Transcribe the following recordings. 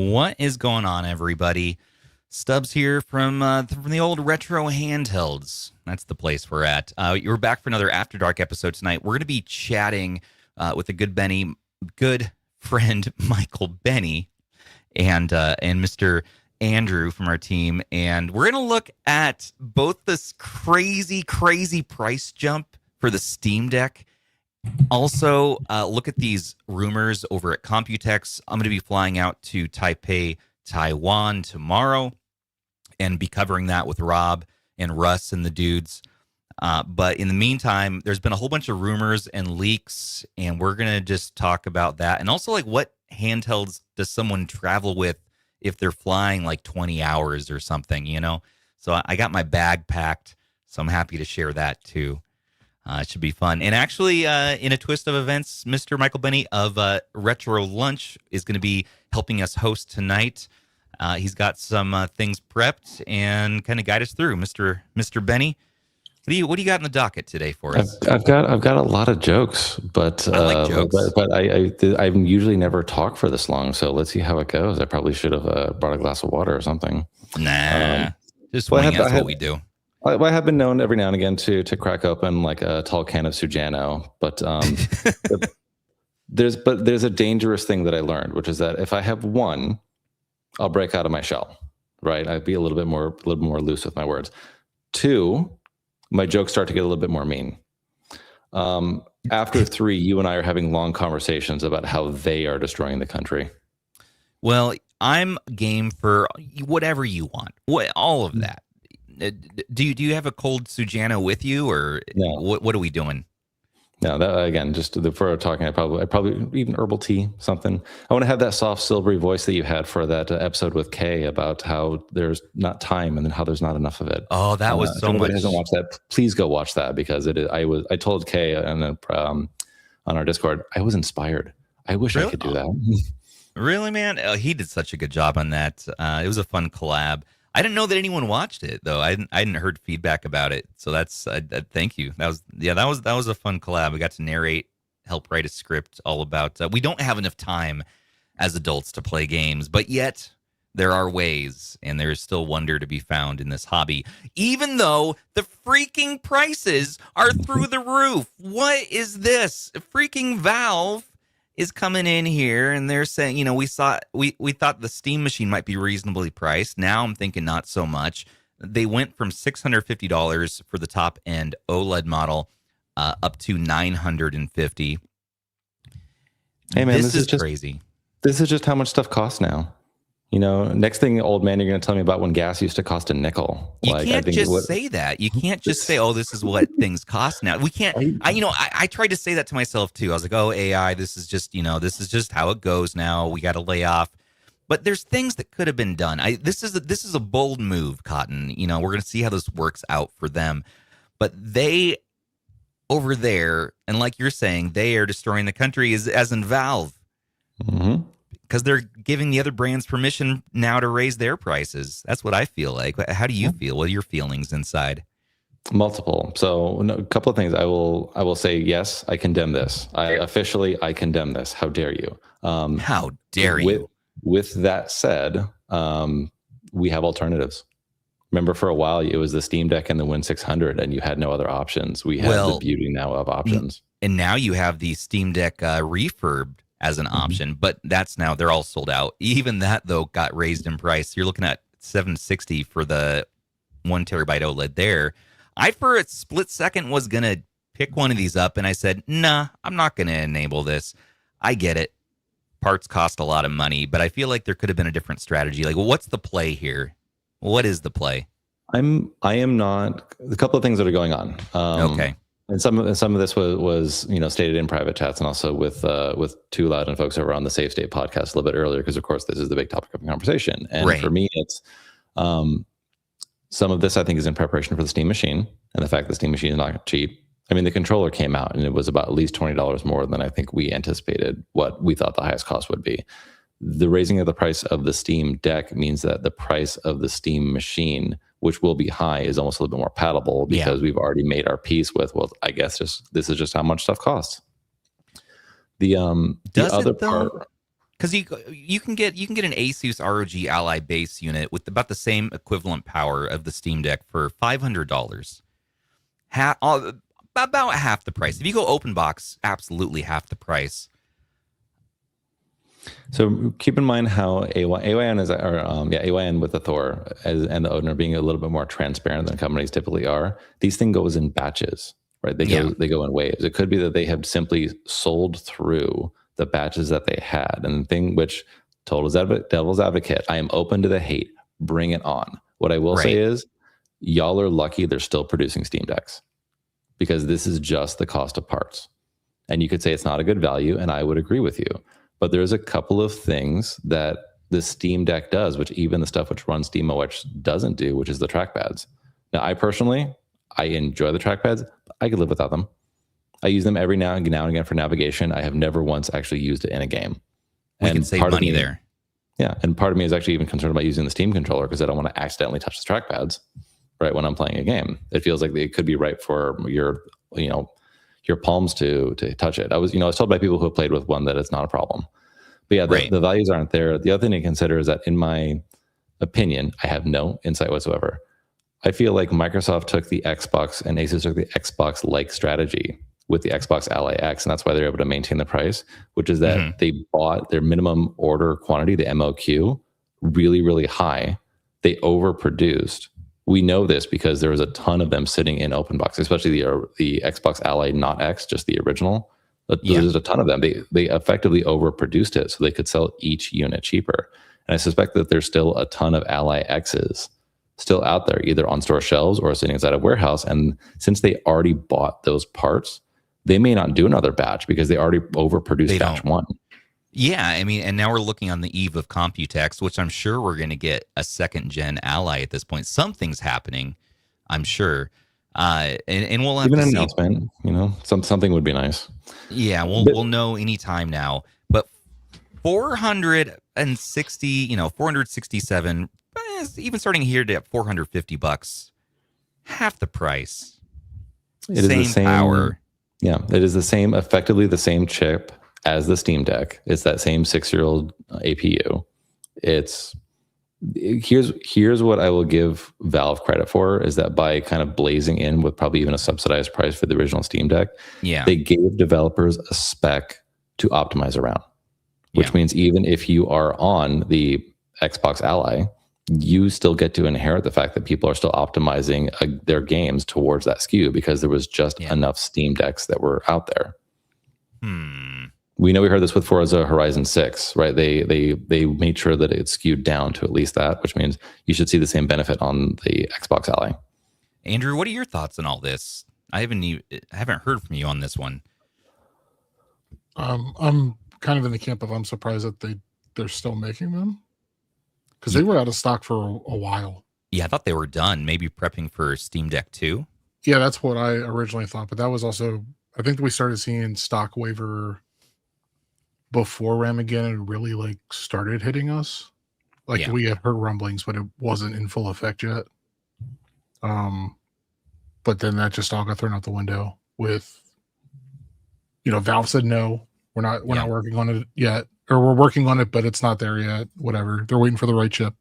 What is going on, everybody? Stubbs here from the old retro handhelds. That's the place we're at. You're back for another After Dark episode tonight. We're going to be chatting with a good friend Michael Benny, and Mr. Andrew from our team, and we're going to look at both this crazy price jump for the Steam Deck. Also, look at these rumors over at Computex. I'm going to be flying out to Taipei, Taiwan tomorrow and be covering that with Rob and Russ and the dudes. But in the meantime, there's been a whole bunch of rumors and leaks, and we're going to just talk about that. And also, like, what handhelds does someone travel with if they're flying like 20 hours or something, you know? So I got my bag packed, so I'm happy to share that too. It should be fun. And actually, in a twist of events, Mr. Michael Benny of Retro Lunch is going to be helping us host tonight. He's got some things prepped and kind of guide us through. Mr. Benny, what do you got in the docket today for us? I've got a lot of jokes, but I like jokes. But I usually never talk for this long. So let's see how it goes. I probably should have brought a glass of water or something. Nah, just wing. That's what we do. I have been known every now and again to crack open like a tall can of Sujano, but there's a dangerous thing that I learned, which is that if I have one, I'll break out of my shell, right? I'd be a little bit more loose with my words. Two, my jokes start to get a little bit more mean. After three, you and I are having long conversations about how they are destroying the country. Well, I'm game for whatever you want. All of that. Do you have a cold Sujano with you, or no? What are we doing? No, that again, just before talking, I probably even herbal tea, something. I want to have that soft, silvery voice that you had for that episode with Kay about how there's not time and then how there's not enough of it. Oh, that was so much. If anybody hasn't watched that, please go watch that, because it is. I told Kay on our Discord, I was inspired. I wish I could do that. Really, man? He did such a good job on that. It was a fun collab. I didn't know that anyone watched it, though. I hadn't heard feedback about it, so that's thank you. That was a fun collab. We got to narrate, help write a script all about. We don't have enough time as adults to play games, but yet there are ways, and there is still wonder to be found in this hobby, even though the freaking prices are through the roof. What is this? Freaking Valve is coming in here, and they're saying, you know, we thought the Steam machine might be reasonably priced. Now I'm thinking not so much. They went from $650 for the top end OLED model up to $950. Hey man, this is just crazy. This is just how much stuff costs now. You know, next thing, old man, you're going to tell me about when gas used to cost a nickel. You can't just say that. You can't just say, "Oh, this is what things cost now." We can't. I tried to say that to myself too. I was like, "Oh, AI, this is just how it goes now. We got to lay off." But there's things that could have been done. This is a bold move, Cotton. You know, we're going to see how this works out for them. But they over there, and like you're saying, they are destroying the country, as in Valve. Mm-hmm. Because they're giving the other brands permission now to raise their prices. That's what I feel like. How do you feel? What are your feelings inside? Multiple. So a couple of things. I will say, yes, I condemn this. I condemn this. How dare you? How dare you? With that said, we have alternatives. Remember, for a while, it was the Steam Deck and the Win 600, and you had no other options. We have the beauty now of options. And now you have the Steam Deck refurbed as an option, but they're all sold out. Even that, though, got raised in price. You're looking at $760 for the 1 terabyte OLED there. I, for a split second, was going to pick one of these up, and I said, nah, I'm not going to enable this. I get it. Parts cost a lot of money, but I feel like there could have been a different strategy. Like, well, what's the play here? What is the play? I am not. A couple of things that are going on. Okay. And some of this was stated in private chats, and also with Too Loud and folks over on the Safe State podcast a little bit earlier, because of course this is the big topic of the conversation. And right. For me, it's some of this I think is in preparation for the Steam machine, and the fact the Steam machine is not cheap. I mean, the controller came out and it was about at least $20 more than I think we anticipated what we thought the highest cost would be. The raising of the price of the Steam Deck means that the price of the Steam machine, which will be high, is almost a little bit more palatable, because we've already made our peace with, well, I guess this is just how much stuff costs. The other part. because you can get an Asus ROG Ally base unit with about the same equivalent power of the Steam Deck for $500. About half the price. If you go open box, absolutely half the price. So keep in mind how AYN is, AYN with the Thor and the Odin are being a little bit more transparent than companies typically are. These things goes in batches, right? They go in waves. It could be that they have simply sold through the batches that they had, and the thing which devil's advocate, I am open to the hate. Bring it on. What I will say is, y'all are lucky they're still producing Steam Decks, because this is just the cost of parts. And you could say it's not a good value, and I would agree with you. But there's a couple of things that the Steam Deck does, which even the stuff which runs SteamOS doesn't do, which is the trackpads. Now, I enjoy the trackpads. But I could live without them. I use them every now and again for navigation. I have never once actually used it in a game. We can save money there. Yeah, and part of me is actually even concerned about using the Steam controller because I don't want to accidentally touch the trackpads right when I'm playing a game. It feels like it could be right for your palms to touch it. I was told by people who have played with one that it's not a problem. But yeah, the values aren't there. The other thing to consider is that, in my opinion, I have no insight whatsoever. I feel like Microsoft took the Xbox and Asus took the Xbox-like strategy with the Xbox Ally X, and that's why they're able to maintain the price, which is that they bought their minimum order quantity, the MOQ, really, really high. They overproduced. We know this because there was a ton of them sitting in open box, especially the Xbox Ally not X, just the original. There's a ton of them. They effectively overproduced it so they could sell each unit cheaper. And I suspect that there's still a ton of Ally X's still out there, either on store shelves or sitting inside a warehouse. And since they already bought those parts, they may not do another batch because they already overproduced batch one. Yeah, I mean, and now we're looking on the eve of Computex, which I'm sure we're going to get a second-gen Ally at this point. Something's happening, I'm sure. And we'll have even to an see. Announcement, something would be nice. Yeah, we'll know anytime now. But 460, 467, even starting here to $450, half the price. It is the same power. Yeah, it is effectively the same chip as the Steam Deck. It's that same 6-year-old APU. Here's what I will give Valve credit for, is that by kind of blazing in with probably even a subsidized price for the original Steam Deck, they gave developers a spec to optimize around, which means even if you are on the Xbox Ally, you still get to inherit the fact that people are still optimizing their games towards that SKU because there was just enough Steam Decks that were out there. We know we heard this with Forza Horizon 6, right? They made sure that it skewed down to at least that, which means you should see the same benefit on the Xbox Ally. Andrew, what are your thoughts on all this? I haven't heard from you on this one. I'm kind of in the camp of I'm surprised that they're still making them, because they were out of stock for a while. Yeah, I thought they were done. Maybe prepping for Steam Deck 2. Yeah, that's what I originally thought. But that was also, I think we started seeing stock waiver before Ramageddon really started hitting us. We had heard rumblings, but it wasn't in full effect yet. But then that just all got thrown out the window with, Valve said no, we're not working on it yet, or we're working on it, but it's not there yet. Whatever, they're waiting for the right chip.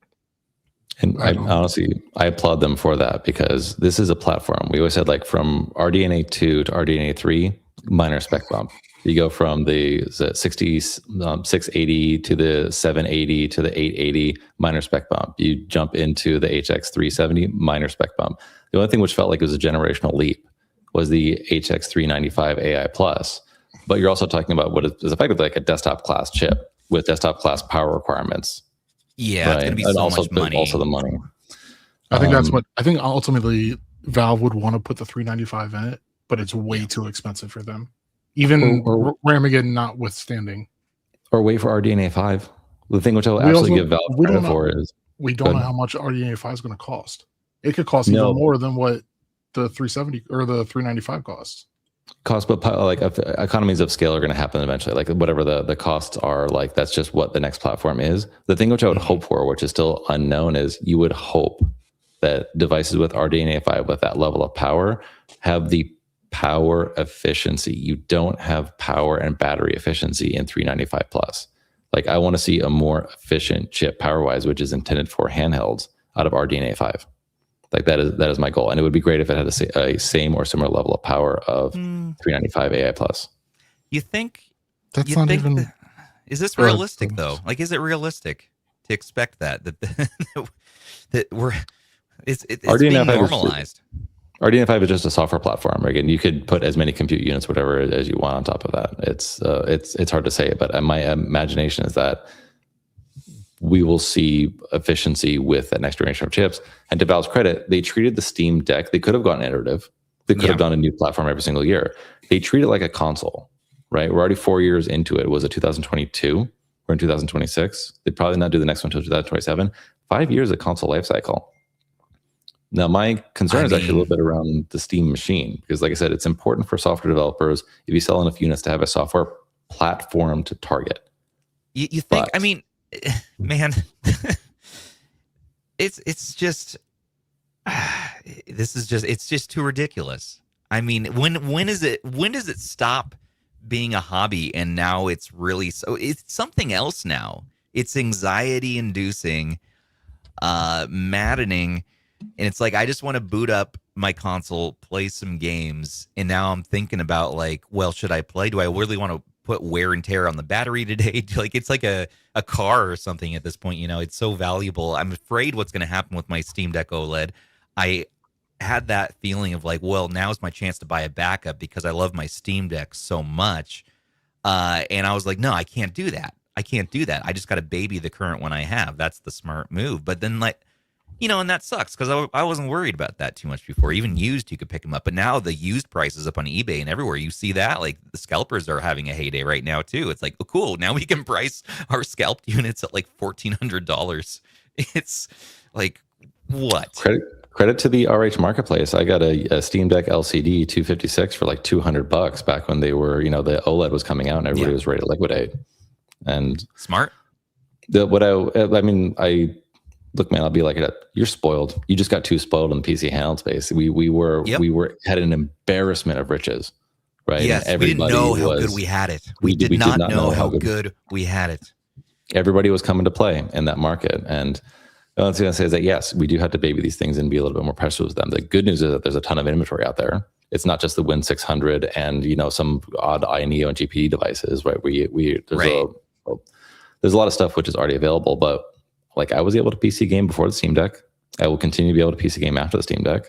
And I applaud them for that, because this is a platform. We always said, from RDNA 2 to RDNA 3, minor spec bump. You go from the 680 to the 780 to the 880, minor spec bump. You jump into the HX 370, minor spec bump. The only thing which felt like it was a generational leap was the HX 395 AI Plus. But you're also talking about what is effectively like a desktop class chip with desktop class power requirements. Yeah, right? It's going to be and so also, much money. Also the money. I think I think ultimately Valve would want to put the 395 in it, but it's way too expensive for them. Even Ramageddon notwithstanding. Or wait for RDNA 5. The thing which I will actually give Valve credit for is we don't know how much RDNA 5 is going to cost. It could cost even more than what the 370 or the 395 costs. But economies of scale are going to happen eventually. Whatever the costs are, that's just what the next platform is. The thing which I would hope for, which is still unknown, is you would hope that devices with RDNA 5 with that level of power have the power efficiency. You don't have power and battery efficiency in 395 plus. Like I want to see a more efficient chip power-wise, which is intended for handhelds out of RDNA 5. Like that is my goal. And it would be great if it had a same or similar level of power of 395 AI Plus. You think that's not even... Is this realistic though? Like, is it realistic to expect that we're it's being normalized? RDNA 5 is just a software platform. Again, you could put as many compute units, whatever, as you want on top of that. It's hard to say, but my imagination is that we will see efficiency with that next generation of chips. And to Valve's credit, they treated the Steam Deck. They could have gone iterative. They could have done a new platform every single year. They treat it like a console, right? We're already 4 years into it. Was it 2022? We're in 2026. They'd probably not do the next one until 2027. 5 years of console life cycle. Now, my concern is actually a little bit around the Steam machine, because like I said, it's important for software developers, if you sell enough units, to have a software platform to target. You think, I mean, man, it's just it's just too ridiculous. I mean, when does it stop being a hobby and now it's really it's something else now? It's anxiety inducing, maddening, and it's like I just want to boot up my console, play some games, and now I'm thinking about like, well, should I play? Do I really want to put wear and tear on the battery today? Like it's like a car or something at this point, you know. It's so valuable. I'm afraid what's going to happen with my Steam Deck OLED. I had that feeling of like, well, now's my chance to buy a backup because I love my Steam Deck so much, and I was like, no, I can't do that. I just got to baby the current one I have. That's the smart move. But then, like, you know, and that sucks because I wasn't worried about that too much before. Even used, you could pick them up. But now the used prices up on eBay and everywhere, you see that. Like the scalpers are having a heyday right now too. It's like, oh, cool. Now we can price our scalped units at like $1,400. It's like, what? Credit to the RH marketplace. I got a Steam Deck LCD 256 for like $200 back when they were, you know, the OLED was coming out and everybody was ready to liquidate. And smart. Look, man, I'll be like, you're spoiled. You just got too spoiled in the PC handheld space. We had an embarrassment of riches, right? Yes, we didn't know how good we had it. We did not know how good we had it. Everybody was coming to play in that market. And the only thing I say is that, yes, we do have to baby these things and be a little bit more precious with them. The good news is that there's a ton of inventory out there. It's not just the Win 600 and, you know, some odd iNeo and GPU devices, right? There's a lot of stuff which is already available, but like I was able to PC game before the Steam Deck. I will continue to be able to PC game after the Steam Deck.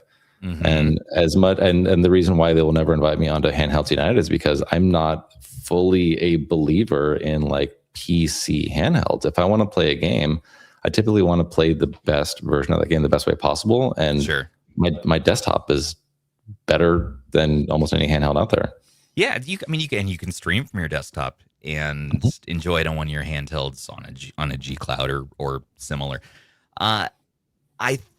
Mm-hmm. And as much, and the reason why they will never invite me onto Handhelds United is because I'm not fully a believer in like PC handhelds. If I want to play a game, I typically want to play the best version of that game the best way possible. And my desktop is better than almost any handheld out there. Yeah, you can stream from your desktop and enjoy it on one of your handhelds on a G Cloud or similar. I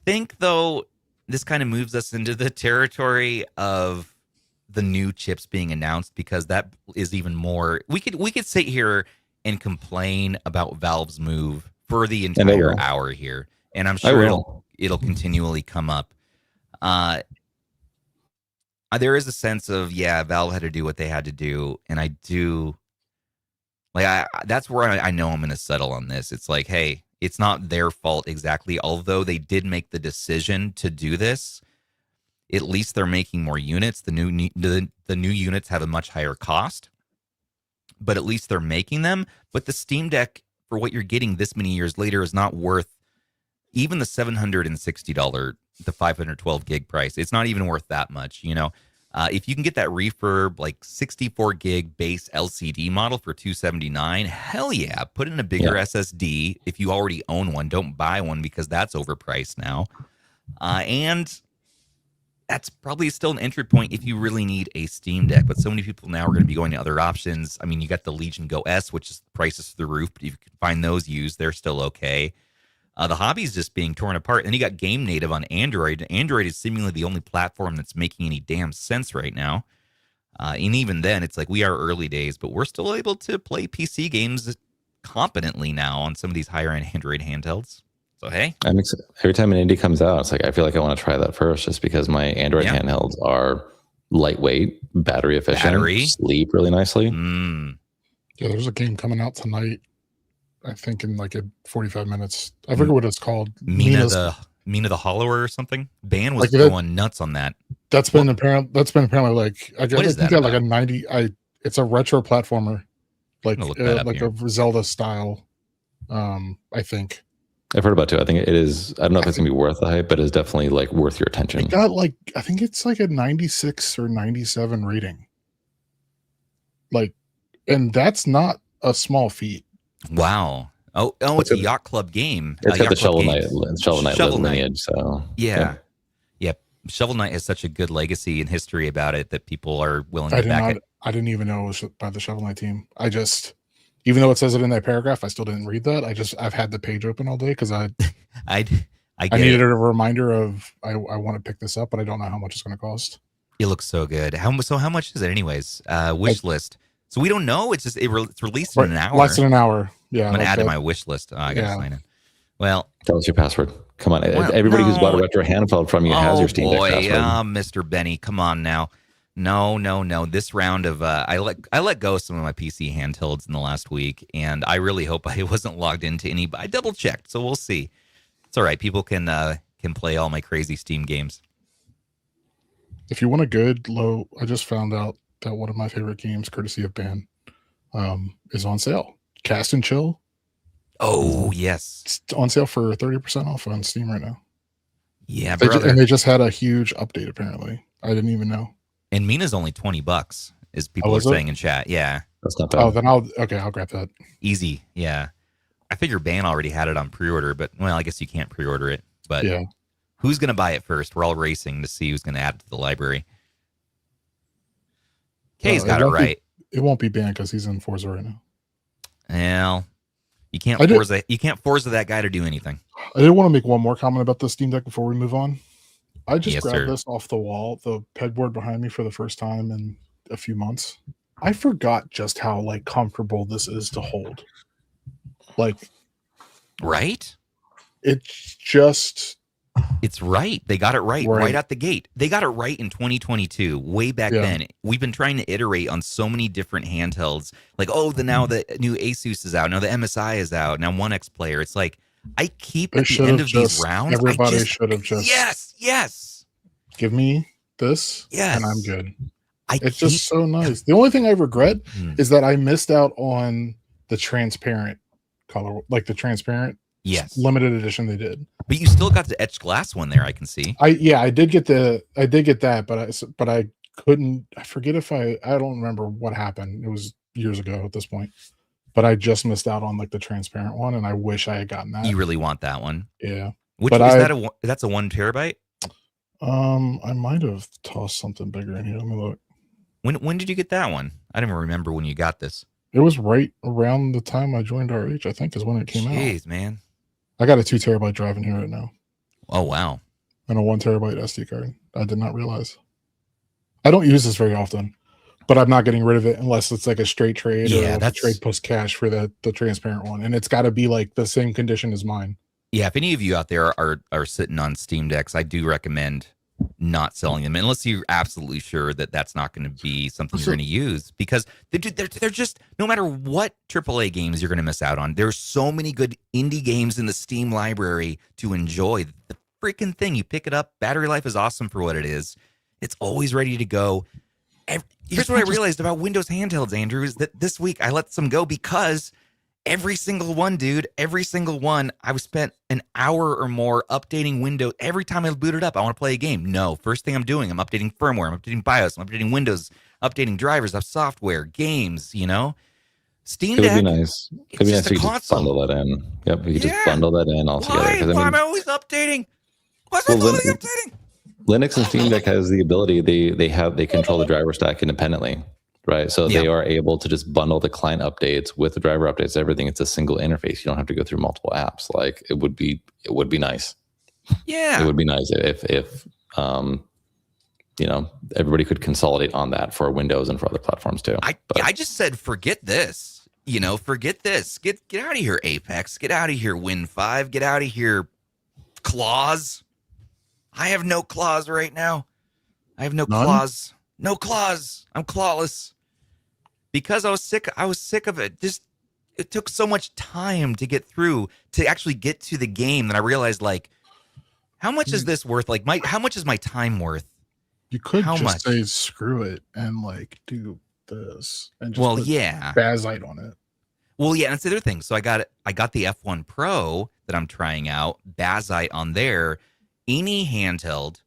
think though this kind of moves us into the territory of the new chips being announced, because that is even more. We could sit here and complain about Valve's move for the entire hour here, and I'm sure it'll continually come up. There is a sense of, Valve had to do what they had to do, and I do. Like, that's where I know I'm going to settle on this. It's like, hey, it's not their fault exactly. Although they did make the decision to do this, at least they're making more units. The new units have a much higher cost, but at least they're making them. But the Steam Deck, for what you're getting this many years later, is not worth even the $760, the 512 gig price. It's not even worth that much, you know. If you can get that refurb like 64 gig base LCD model for $279, hell yeah, put in a bigger SSD. If you already own one, don't buy one because that's overpriced now. And that's probably still an entry point if you really need a Steam Deck. But so many people now are going to be going to other options. I mean, you got the Legion Go S, which is prices through the roof, but if you can find those used, they're still okay. The hobby's just being torn apart. And you got game native on Android. Android is seemingly the only platform that's making any damn sense right now. And even then, it's like we are early days, but we're still able to play PC games competently now on some of these higher-end Android handhelds. So, hey. Every time an indie comes out, it's like I feel like I want to try that first just because my Android handhelds are lightweight, battery efficient, sleep really nicely. Yeah, there's a game coming out tonight I think in like 45 minutes. I forget what it's called. Mina the Hollower or something. Ban was Like going nuts on that. That's been apparently like I What is think that like a 90. It's a retro platformer, like like a Zelda style. I think I've heard about it too. I think it is. I don't know if it's gonna be worth the hype, but it's definitely like worth your attention. It got like I think it's like a 96 or 97 rating. Like, and that's not a small feat. Wow. Oh, it's a Yacht Club game. It's got the Shovel Knight Shovel lineage. So yeah. Shovel Knight has such a good legacy and history about it that people are willing to back it. I didn't even know it was by the Shovel Knight team. I just, even though it says it in that paragraph, I still didn't read that. I've had the page open all day because I needed a reminder of I want to pick this up, but I don't know how much it's going to cost. It looks so good. How much is it anyways? Wish list. So we don't know. It's just it's released in an hour. Less than an hour. Yeah. I'm gonna add to my wish list. Oh, I gotta sign in. Well, tell us your password. Come on, everybody who's bought a retro handheld from you has your Steam Deck password. Mr. Benny, come on now. No. This round of I let go of some of my PC handhelds in the last week, and I really hope I wasn't logged into any. But I double checked, so we'll see. It's all right. People can play all my crazy Steam games. If you want a good low, I just found out that one of my favorite games, courtesy of Ban, is on sale. Cast and Chill. Oh, yes. It's on sale for 30% off on Steam right now. Yeah, and they just had a huge update, apparently. I didn't even know. And Mina's only $20, as people are saying in chat. Yeah. That's not bad. Oh, then I'll grab that. Easy. Yeah. I figure Ban already had it on pre-order, but, well, I guess you can't pre-order it. But yeah. Who's going to buy it first? We're all racing to see who's going to add it to the library. Kay's got it right. It won't be banned because he's in Forza right now. Well, you can't Forza that guy to do anything. I did want to make one more comment about the Steam Deck before we move on. I just grabbed this off the wall, the pegboard behind me, for the first time in a few months. I forgot just how like comfortable this is to hold. Like, right? It's right. They got it right out the gate. They got it right in 2022, way back then. We've been trying to iterate on so many different handhelds. Like, now the new Asus is out. Now the MSI is out. Now OneXPlayer. It's like, I keep at the end of these rounds. Everybody should have just. Yes. Give me this. Yes. And I'm good. It's just so nice. The only thing I regret is that I missed out on the transparent color, like the transparent limited edition they did. But you still got the etched glass one there, I can see. I did get that, but I couldn't. I forget if I don't remember what happened. It was years ago at this point. But I just missed out on like the transparent one, and I wish I had gotten that. You really want that one? Yeah. That's a 1 terabyte? I might have tossed something bigger in here. Let me look. When did you get that one? I don't even remember when you got this. It was right around the time I joined RH, I think, is when it came out. Jeez, man. I got a 2 terabyte drive in here right now. Oh, wow. And a 1 terabyte SD card. I did not realize. I don't use this very often, but I'm not getting rid of it unless it's like a straight trade or a trade post cash for the transparent one. And it's got to be like the same condition as mine. Yeah, if any of you out there are sitting on Steam Decks, I do recommend not selling them unless you're absolutely sure that that's not going to be something you're going to use, because they're just, no matter what AAA games you're going to miss out on, there's so many good indie games in the Steam library to enjoy. The freaking thing, you pick it up, battery life is awesome for what it is. It's always ready to go. Here's what I realized about Windows handhelds, Andrew, is that this week I let some go because every single one, dude, I've spent an hour or more updating Windows. Every time I boot it up, I want to play a game. No, first thing I'm doing, I'm updating firmware, I'm updating BIOS, I'm updating Windows, updating drivers, software, games, Steam Deck. It would be nice. It'd be nice if you just bundle that in. Yep, you just bundle that in all together. Why am I always updating? Why am I always updating? Linux and Steam Deck has the ability, they control the driver stack independently. Right. So they are able to just bundle the client updates with the driver updates, everything. It's a single interface. You don't have to go through multiple apps. Like it would be nice. Yeah. It would be nice if everybody could consolidate on that for Windows and for other platforms too. I just said, forget this. Forget this. Get out of here, Apex. Get out of here, Win5. Get out of here, Claws. I have no claws right now. I have no claws. No claws. I'm clawless. Because I was sick of it. Just it took so much time to get through to actually get to the game that I realized, like, how much is this worth? Like, how much is my time worth? You could just say screw it and like do this and just put Bazite on it. Well, yeah, that's the other thing. So I got the F1 Pro that I'm trying out, Bazite on there. Any handheld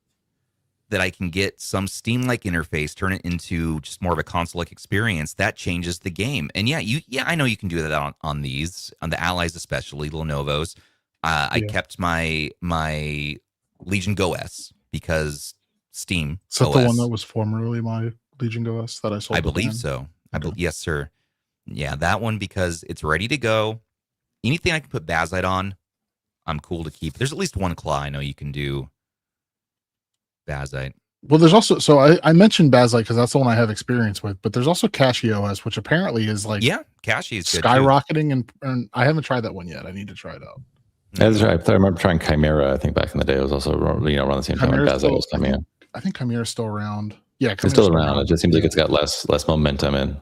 that I can get some Steam-like interface, turn it into just more of a console-like experience, that changes the game. And I know you can do that on these, on the Allies especially, Lenovo's. I kept my Legion Go S because Steam. Is that the one that was formerly my Legion Go S that I sold? I believe so. Yes, sir. Yeah, that one because it's ready to go. Anything I can put Bazite on, I'm cool to keep. There's at least one claw I know you can do Bazite. Well, there's also, so I mentioned Bazite because that's the one I have experience with, but there's also CachyOS, which apparently is like Cachy is skyrocketing, and I haven't tried that one yet. I need to try it out. That's right. I remember trying Chimera. I think back in the day, it was also around the same time when Bazite was coming in. I think Chimera's still around. Yeah, it's still around. It just seems like it's got less momentum in.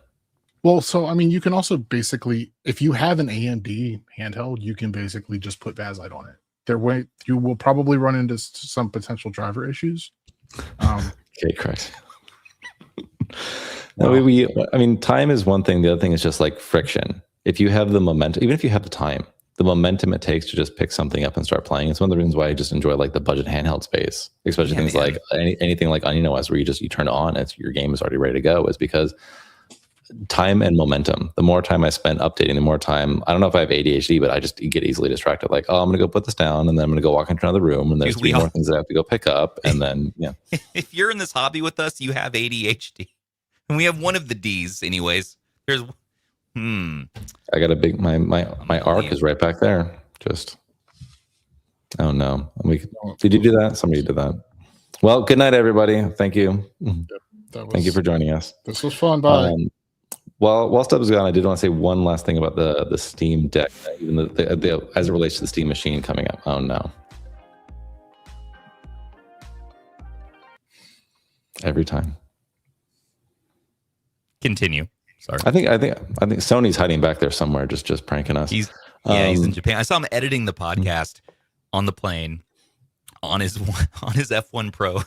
Well, so I mean, you can also basically, if you have an AMD handheld, you can basically just put Bazite on it. You will probably run into some potential driver issues. Okay, correct. I mean, time is one thing. The other thing is just like friction. If you have the momentum, even if you have the time, the momentum it takes to just pick something up and start playing. It's one of the reasons why I just enjoy like the budget handheld space, especially things like anything like OneXPlayer X where you turn it on, your game is already ready to go. Is because time and momentum. The more time I spend updating, the more time. I don't know if I have ADHD, but I just get easily distracted. Like, oh, I'm going to go put this down, and then I'm going to go walk into another room, and there's three more things that I have to go pick up, and then If you're in this hobby with us, you have ADHD, and we have one of the D's, anyways. There's I got a big my arc is right back there. Just oh no, did you do that? Somebody did that. Well, good night, everybody. Thank you. Thank you for joining us. This was fun. Bye. Well, while Stubbs is gone, I did want to say one last thing about the Steam Deck, even as it relates to the Steam machine coming up. Oh no! Every time. Continue. Sorry. I think Sony's hiding back there somewhere, just pranking us. He's in Japan. I saw him editing the podcast on the plane on his F1 Pro.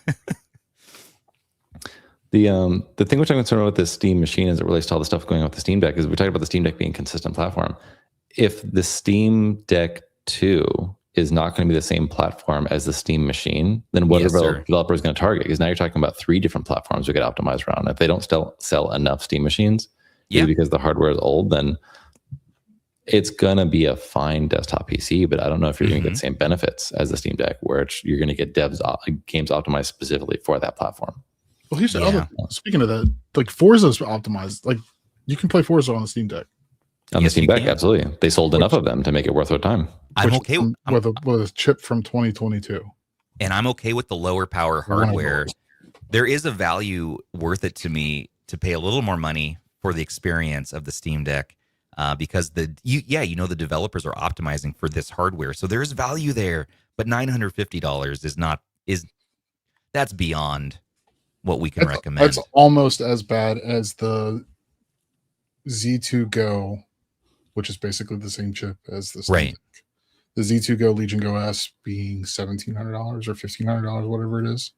The thing which I'm concerned with this Steam machine as it relates to all the stuff going on with the Steam Deck is we talked about the Steam Deck being a consistent platform. If the Steam Deck 2 is not going to be the same platform as the Steam machine, then what are developers going to target? Because now you're talking about 3 different platforms we could optimize around. If they don't still sell enough Steam machines, because the hardware is old, then it's going to be a fine desktop PC, but I don't know if you're going to get the same benefits as the Steam Deck, where you're going to get games optimized specifically for that platform. Well, here's the other. Speaking of that, like Forza's optimized. Like you can play Forza on the Steam Deck. On the Steam Deck, absolutely. They sold enough of them to make it worth their time. I'm okay with a chip from 2022, and I'm okay with the lower power hardware. There is a value worth it to me to pay a little more money for the experience of the Steam Deck, because the developers are optimizing for this hardware, so there is value there. But $950 that's beyond what we can recommend. That's almost as bad as the Z2 Go, which is basically the same chip as the Steam Deck. The Z2 Go Legion Go S being $1,700 or $1,500, whatever it is.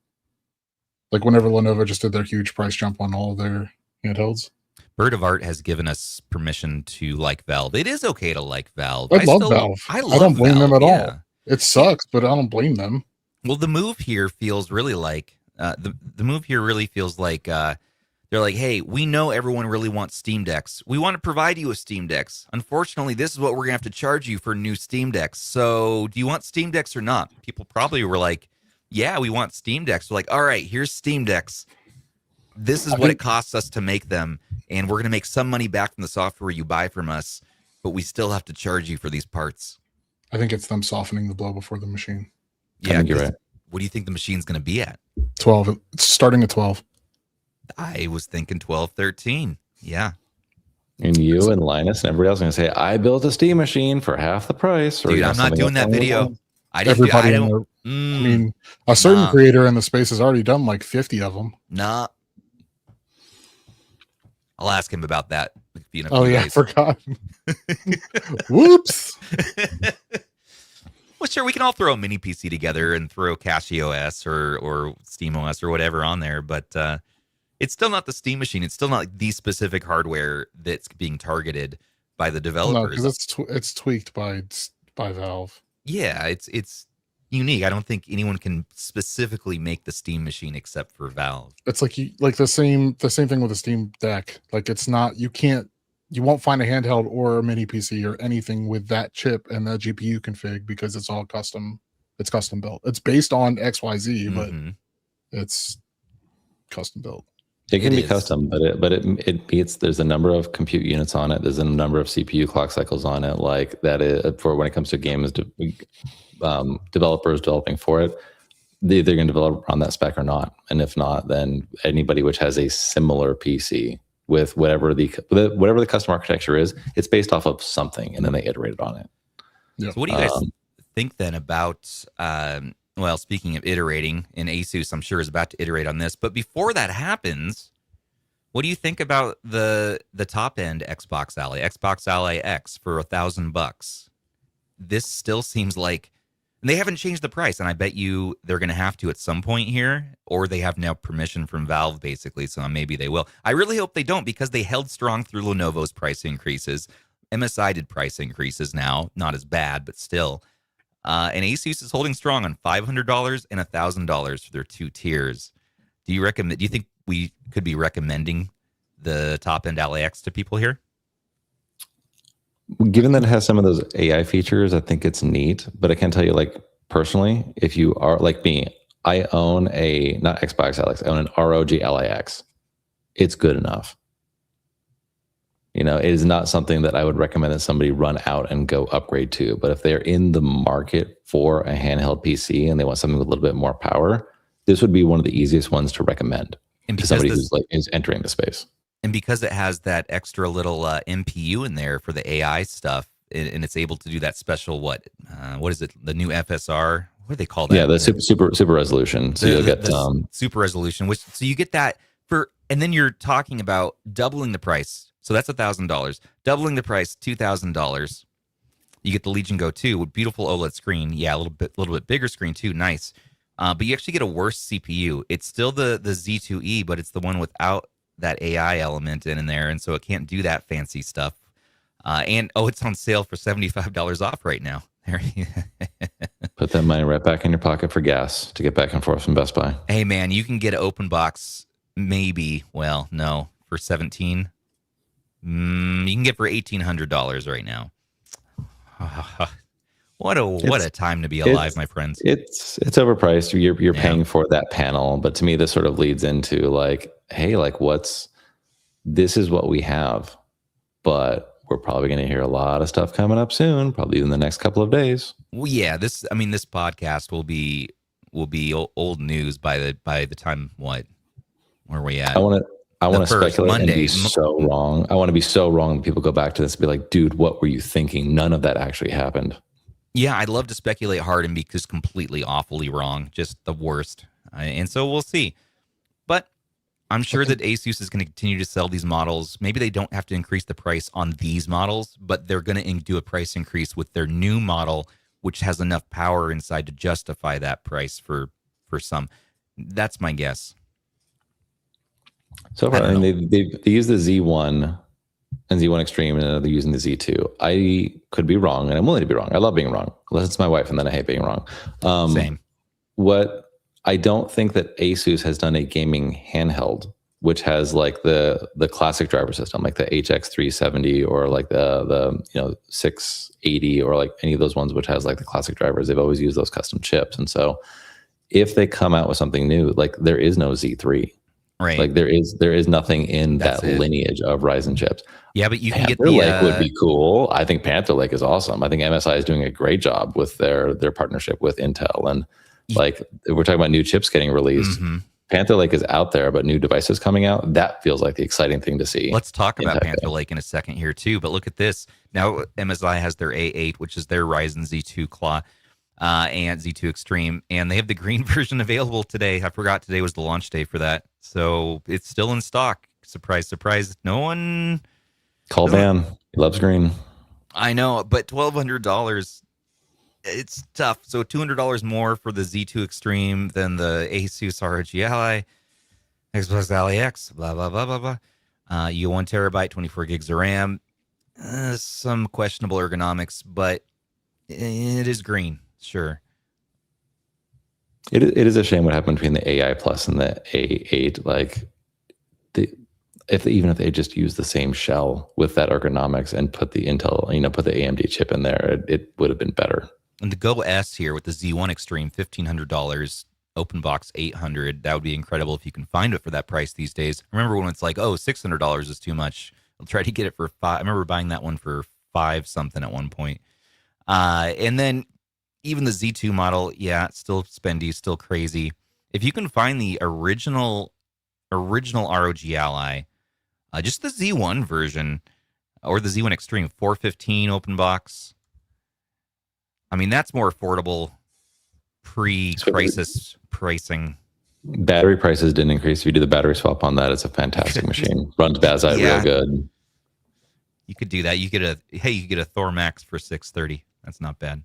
Like whenever Lenovo just did their huge price jump on all of their handhelds. Bird of Art has given us permission to like Valve. It is okay to like Valve. I love Valve. I don't blame them at all. It sucks, but I don't blame them. Well, the move here feels really like the move here really feels like they're like, hey, we know everyone really wants Steam Decks. We want to provide you with Steam Decks. Unfortunately, this is what we're gonna have to charge you for new Steam Decks. So, do you want Steam Decks or not? People probably were like, yeah, we want Steam Decks. We're like, all right, here's Steam Decks. This is what it costs us to make them, and we're gonna make some money back from the software you buy from us, but we still have to charge you for these parts. I think it's them softening the blow before the machine. Yeah, you're right. What do you think the machine's going to be at? 12. It's starting at 12. I was thinking 12, 13. Yeah. And you and Linus and everybody else are going to say, I built a Steam machine for half the price. Dude, I'm not doing that video. I mean, a certain creator in the space has already done like 50 of them. Nah. I'll ask him about that in a Oh few yeah, I days. forgot. Whoops. Well, sure, we can all throw a mini PC together and throw CashOS or SteamOS or whatever on there, but it's still not the Steam machine. It's still not the specific hardware that's being targeted by the Well, no, developers. because it's tweaked by Valve. Yeah, it's unique. I don't think anyone can specifically make the Steam machine except for Valve. It's like the same thing with the Steam Deck. Like it's not, you won't find a handheld or a mini PC or anything with that chip and that GPU config because it's all custom. It's custom built. It's based on XYZ, but it's custom built. It can be custom, but it beats. There's a number of compute units on it. There's a number of CPU clock cycles on it. Like that is for when it comes to games, developers developing for it. They're going to develop on that spec or not, and if not, then anybody which has a similar PC with whatever the custom architecture is, it's based off of something, and then they iterated on it. Yeah. So what do you guys think then about? Well, speaking of iterating, and Asus, I'm sure, is about to iterate on this. But before that happens, what do you think about the top end Xbox Ally X for $1,000? This still seems like, and they haven't changed the price, and I bet you they're going to have to at some point here, or they have now permission from Valve, basically, so maybe they will. I really hope they don't, because they held strong through Lenovo's price increases. MSI did price increases now, not as bad, but still. And Asus is holding strong on $500 and $1,000 for their two tiers. Do you think we could be recommending the top end Ally X to people here? Given that it has some of those AI features, I think it's neat. But I can tell you, like personally, if you are like me, I own not Xbox Ally X, I own an ROG Ally X. It's good enough. You know, it is not something that I would recommend that somebody run out and go upgrade to. But if they're in the market for a handheld PC and they want something with a little bit more power, this would be one of the easiest ones to recommend to somebody who's is entering the space. And because it has that extra little MPU in there for the AI stuff, and it's able to do that special what is it? The new FSR? What do they call that? Yeah, the super resolution. So you'll get super resolution, so you get that for, and then you're talking about doubling the price. So that's $1,000. Doubling the price, $2,000. You get the Legion Go 2 with beautiful OLED screen. Yeah, a little bit bigger screen too. Nice. But you actually get a worse CPU. It's still the Z2E, but it's the one without that AI element in there, and so it can't do that fancy stuff. And it's on sale for $75 off right now. Put that money right back in your pocket for gas to get back and forth from Best Buy. Hey man, you can get an open box maybe. Well, no, for $17. You can get for $1,800 right now. What a time to be alive, my friends. It's overpriced. You're paying for that panel, but to me, this sort of leads into like, hey, like this is what we have, but we're probably going to hear a lot of stuff coming up soon, probably in the next couple of days. Well, yeah, this podcast will be old news by the time where are we at? I want to speculate Monday. And be so wrong. I want to be so wrong that people go back to this and be like, dude, what were you thinking? None of that actually happened. Yeah, I'd love to speculate hard and be just completely awfully wrong, just the worst. And so we'll see. But I'm sure that Asus is going to continue to sell these models. Maybe they don't have to increase the price on these models, but they're going to do a price increase with their new model, which has enough power inside to justify that price for some. That's my guess. So far, I mean, they use the Z1 and Z1 Extreme, and they're using the Z2. I could be wrong, and I'm willing to be wrong. I love being wrong, unless it's my wife, and then I hate being wrong. Same. What I don't think that Asus has done a gaming handheld, which has like the classic driver system, like the HX370 or like the 680 or like any of those ones which has like the classic drivers. They've always used those custom chips, and so if they come out with something new, like there is no Z3. Right. Like there is nothing in that lineage of Ryzen chips. Yeah, but you can Panther get the Lake would be cool. I think Panther Lake is awesome. I think MSI is doing a great job with their partnership with Intel, and like if we're talking about new chips getting released. Mm-hmm. Panther Lake is out there, but new devices coming out, that feels like the exciting thing to see. Let's talk about Panther Lake in a second here too. But look at this. Now MSI has their A8, which is their Ryzen Z2 Claw and Z2 Extreme, and they have the green version available today. I forgot today was the launch day for that. So it's still in stock. Surprise, surprise. No one. Call ban. He loves green. I know, but $1,200. It's tough. So $200 more for the Z2 Extreme than the Asus ROG Ally, Xbox Ally X, blah, blah, blah, blah, blah. You 1 terabyte, 24 gigs of RAM. Some questionable ergonomics, but it is green. Sure. It is a shame what happened between the AI Plus and the A8. Like, even if they just use the same shell with that ergonomics and put the Intel, put the AMD chip in there, it would have been better. And the Go S here with the Z1 Extreme, $1,500, open box $800. That would be incredible if you can find it for that price these days. Remember when it's like, oh, $600 is too much. I'll try to get it for $5. I remember buying that one for $5 something at one point. And then even the Z2 model, yeah, still spendy, still crazy. If you can find the original ROG Ally, just the Z1 version or the Z1 Extreme, $415 open box. I mean, that's more affordable pre-crisis pricing. Battery prices didn't increase. If you do the battery swap on that, it's a fantastic machine. Runs Bazite real good. You could do that. You get a Thor Max for $630. That's not bad.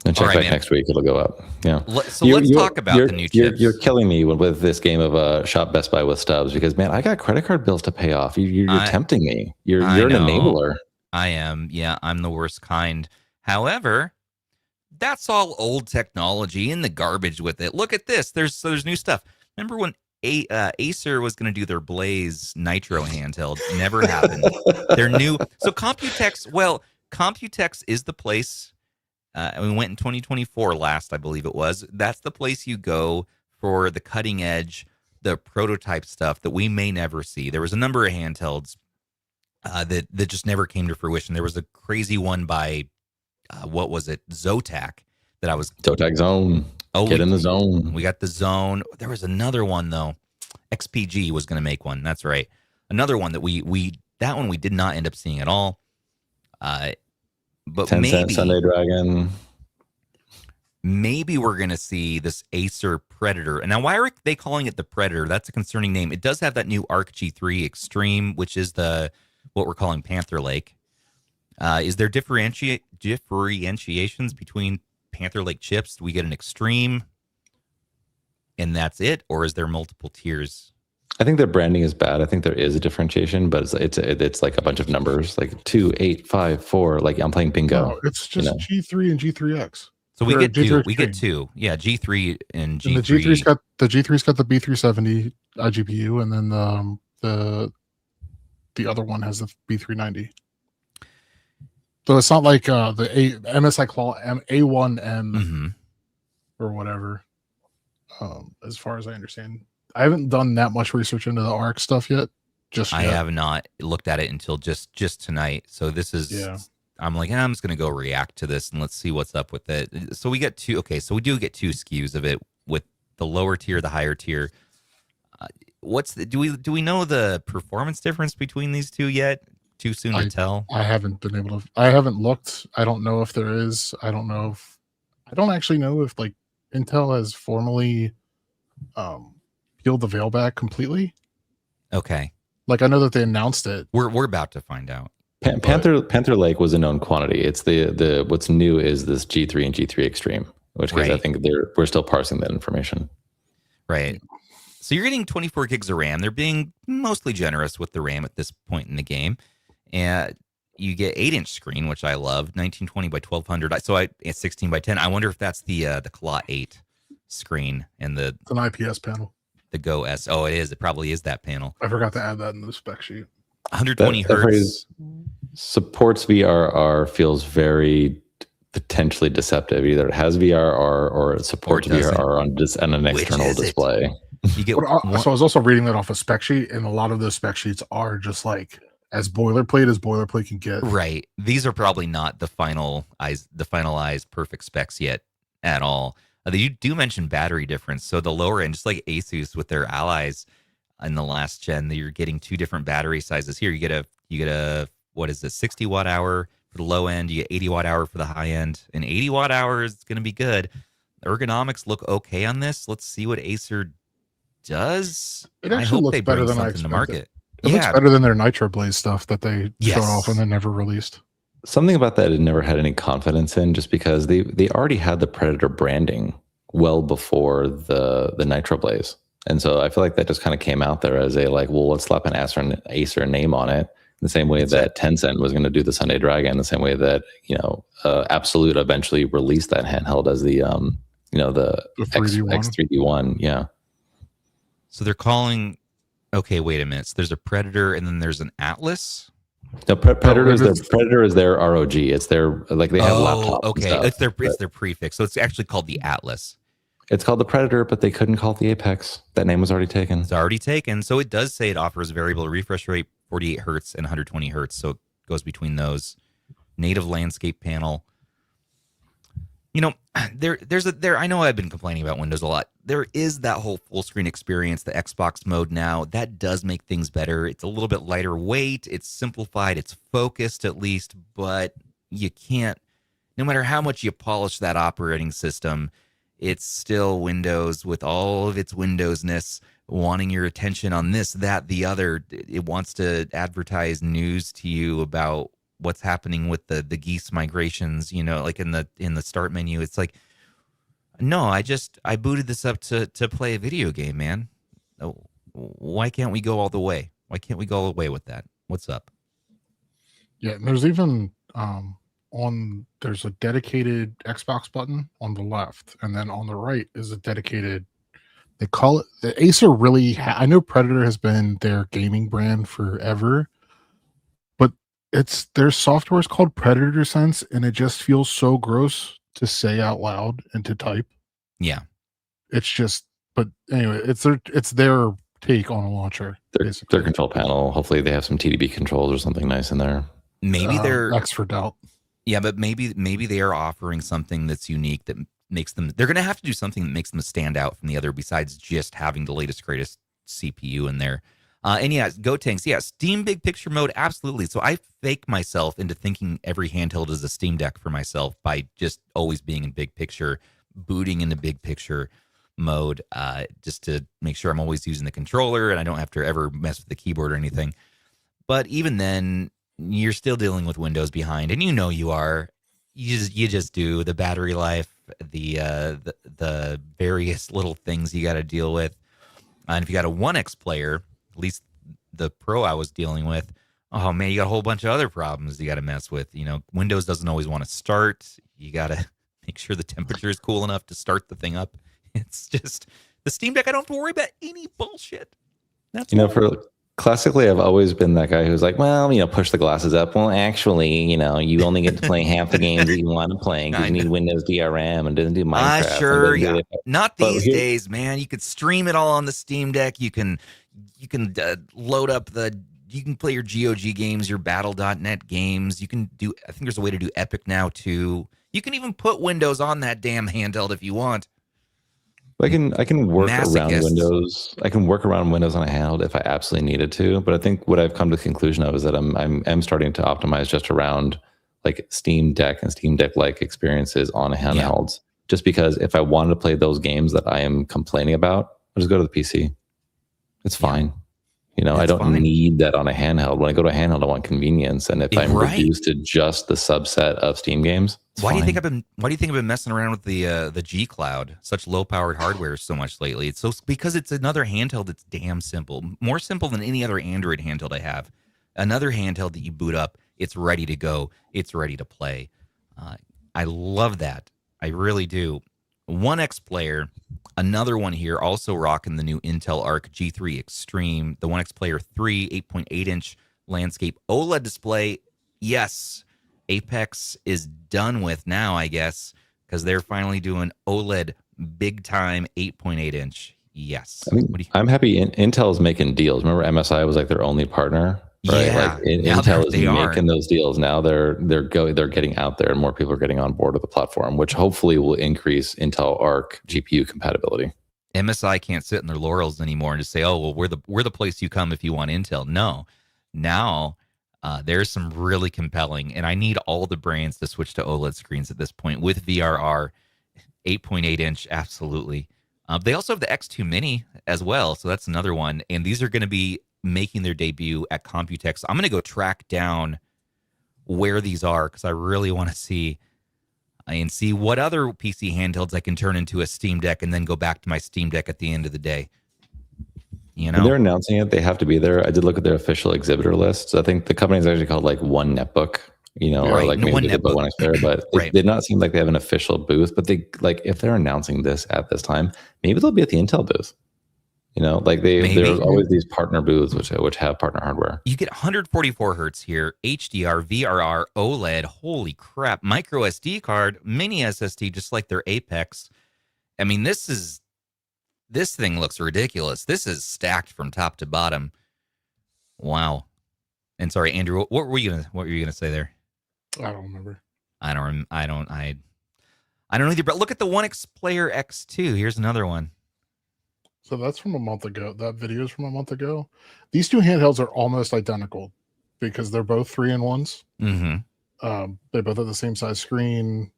And check back next week; it'll go up. Yeah. So let's talk about the new chips. You're killing me with this game of Shop Best Buy with Stubbs because, man, I got credit card bills to pay off. You're tempting me. You're an enabler. I am. Yeah, I'm the worst kind. However, that's all old technology in the garbage with it. Look at this. There's new stuff. Remember when Acer was going to do their Blaze Nitro handheld? Never happened. They're new. So Computex. Well, Computex is the place. We went in 2024 last, I believe it was. That's the place you go for the cutting edge, the prototype stuff that we may never see. There was a number of handhelds that just never came to fruition. There was a crazy one by what was it, Zotac, that I was Zotac Zone. Oh, get in the zone. We got the Zone. There was another one though. XPG was going to make one. That's right. Another one that we did not end up seeing at all. But 10 maybe Sunday Dragon. Maybe we're going to see this Acer Predator. And now, why are they calling it the Predator? That's a concerning name. It does have that new Arc G3 Extreme, which is what we're calling Panther Lake. Is there differentiations between Panther Lake chips? Do we get an Extreme, and that's it, or is there multiple tiers? I think their branding is bad. I think there is a differentiation, but it's like a bunch of numbers, like 2, 8, 5, 4. Like I'm playing bingo. No, it's just G3 and G3X. So we get two. We get two. Yeah, G3 and G3. And the G3's got the B370 iGPU, and then the other one has the B390. So it's not like the MSI Claw A1M or whatever. As far as I understand, I haven't done that much research into the ARC stuff yet. I have not looked at it until just tonight. So this is. Yeah. I'm like, I'm just going to go react to this and let's see what's up with it. So we get two. Okay, so we do get two SKUs of it with the lower tier, the higher tier. Do we know the performance difference between these two yet? Too soon to tell. I haven't been able to. I haven't looked. I don't know if there is. I don't actually know if like Intel has formally peeled the veil back completely. Okay. Like I know that they announced it. We're about to find out. Panther Lake was a known quantity. It's the what's new is this G3 and G3 Extreme, which case I think we're still parsing that information. Right. So you're getting 24 gigs of RAM. They're being mostly generous with the RAM at this point in the game, and you get 8-inch screen, which I love, 1920 by 1200. So it's 16 by 10. I wonder if that's the Claw 8 screen and it's an IPS panel. The Go S. Oh, it is. It probably is that panel. I forgot to add that in the spec sheet. 120 hertz. Supports VRR feels very potentially deceptive. Either it has VRR or it supports VRR on an external display. You get so I was also reading that off a spec sheet, and a lot of those spec sheets are just like as boilerplate can get. Right. These are probably not the finalized perfect specs yet at all. You do mention battery difference. So the lower end, just like Asus with their allies in the last gen, you're getting two different battery sizes here. You get a what is this, 60 watt hour for the low end, you get 80 watt hour for the high end. And 80 watt hour is going to be good. The ergonomics look okay on this. Let's see what Acer does. It I actually hope looks they better bring than I something to expected. market. It looks better than their Nitro Blaze stuff that they showed off and then never released. Something about that I never had any confidence in, just because they already had the Predator branding well before the Nitro Blaze. And so I feel like that just kind of came out there as a like, well, let's slap an Acer name on it. In the same way that Tencent was going to do the Sunday Dragon, the same way that, Absolute eventually released that handheld as the 3D1. X3D1. Yeah. So they're calling, okay, wait a minute. So there's a Predator and then there's an Atlas? The Predator is their ROG. It's their, like, they have laptops. Okay. And stuff, it's their prefix. So it's actually called the Atlas. It's called the Predator, but they couldn't call it the Apex. That name was already taken. It's already taken. So it does say it offers variable refresh rate, 48 hertz and 120 hertz. So it goes between those. Native landscape panel. I know I've been complaining about Windows a lot. There is that whole full screen experience, the Xbox mode now. That does make things better. It's a little bit lighter weight. It's simplified. It's focused at least, but you can't, no matter how much you polish that operating system, it's still Windows with all of its Windowsness, wanting your attention on this, that, the other. It wants to advertise news to you about what's happening with the geese migrations, like in the start menu. It's like, no, I booted this up to play a video game, man. Why can't we go all the way? Why can't we go all the way with that? What's up? Yeah, and there's even there's a dedicated Xbox button on the left, and then on the right is a dedicated, they call it, the Acer really, I know Predator has been their gaming brand forever, but their software is called Predator Sense, and it just feels so gross to say out loud and to type. Yeah. It's just, but anyway, it's their take on a launcher. Their control panel. Hopefully they have some TDP controls or something nice in there. Maybe they're X for doubt. Yeah, but maybe they are offering something that's unique that makes them, they're going to have to do something that makes them stand out from the other besides just having the latest, greatest CPU in there. And yeah, Go Tanks, yeah, Steam Big Picture mode, absolutely. So I fake myself into thinking every handheld is a Steam Deck for myself by just always being in Big Picture, booting into Big Picture mode, just to make sure I'm always using the controller and I don't have to ever mess with the keyboard or anything. But even then, you're still dealing with Windows behind, and you are. You just do the battery life, the various little things you got to deal with. And if you got a OneXPlayer, at least the Pro I was dealing with, oh man, you got a whole bunch of other problems you got to mess with. Windows doesn't always want to start. You got to make sure the temperature is cool enough to start the thing up. It's just the Steam Deck. I don't have to worry about any bullshit. That's classically, I've always been that guy who's like, well, push the glasses up. Well, actually, you only get to play half the games that you want to play because you need Windows DRM and doesn't do Minecraft. Sure, yeah. Not these days, man. You could stream it all on the Steam Deck. You can load up you can play your GOG games, your Battle.net games. You can do, I think there's a way to do Epic now too. You can even put Windows on that damn handheld if you want. I can work around Windows. I can work around Windows on a handheld if I absolutely needed to. But I think what I've come to the conclusion of is that I'm starting to optimize just around like Steam Deck and Steam Deck like experiences on handhelds. Yeah. Just because if I wanted to play those games that I am complaining about, I'll just go to the PC. It's fine. I don't need that on a handheld. When I go to a handheld, I want convenience. And if I'm reduced to just the subset of Steam games, why do you think I've been messing around with the G Cloud, such low powered hardware so much lately? It's because it's another handheld that's damn simple, more simple than any other Android handheld I have. Another handheld that you boot up, it's ready to go, it's ready to play. I love that. I really do. OneXPlayer, another one here, also rocking the new Intel Arc G3 Extreme, the OneXPlayer 3 8.8-inch landscape OLED display. Yes, Apex is done with now, I guess, because they're finally doing OLED big time 8.8-inch. Yes. I'm happy Intel's making deals. Remember MSI was like their only partner? Right? Yeah. Intel is making those deals now. They're getting out there, and more people are getting on board with the platform, which hopefully will increase Intel Arc GPU compatibility. MSI can't sit in their laurels anymore and just say, "Oh, well, we're the place you come if you want Intel." No, now there's some really compelling, and I need all the brands to switch to OLED screens at this point with VRR, 8.8-inch, absolutely. They also have the X2 Mini as well, so that's another one. And these are going to be making their debut at Computex. I'm going to go track down where these are because I really want to see what other PC handhelds I can turn into a Steam Deck and then go back to my Steam Deck at the end of the day. You know, when they're announcing it, they have to be there. I did look at their official exhibitor list. So I think the company is actually called like One Netbook, you know, or like maybe One they could put Netbook. OneXPlayer, but it did not seem like they have an official booth. But they like if they're announcing this at this time, maybe they'll be at the Intel booth. You know, like there's always these partner booths which have partner hardware. You get 144 hertz here, HDR, VRR, OLED. Holy crap! Micro SD card, mini SSD, just like their Apex. I mean, this thing looks ridiculous. This is stacked from top to bottom. Wow. And sorry, Andrew, what were you gonna say there? I don't remember. I don't either. But look at the OneXPlayer X2. Here's another one. So that's from a month ago. That video is from a month ago. These two handhelds are almost identical because they're both 3-in-1s. Mm-hmm. They both have the same size screen,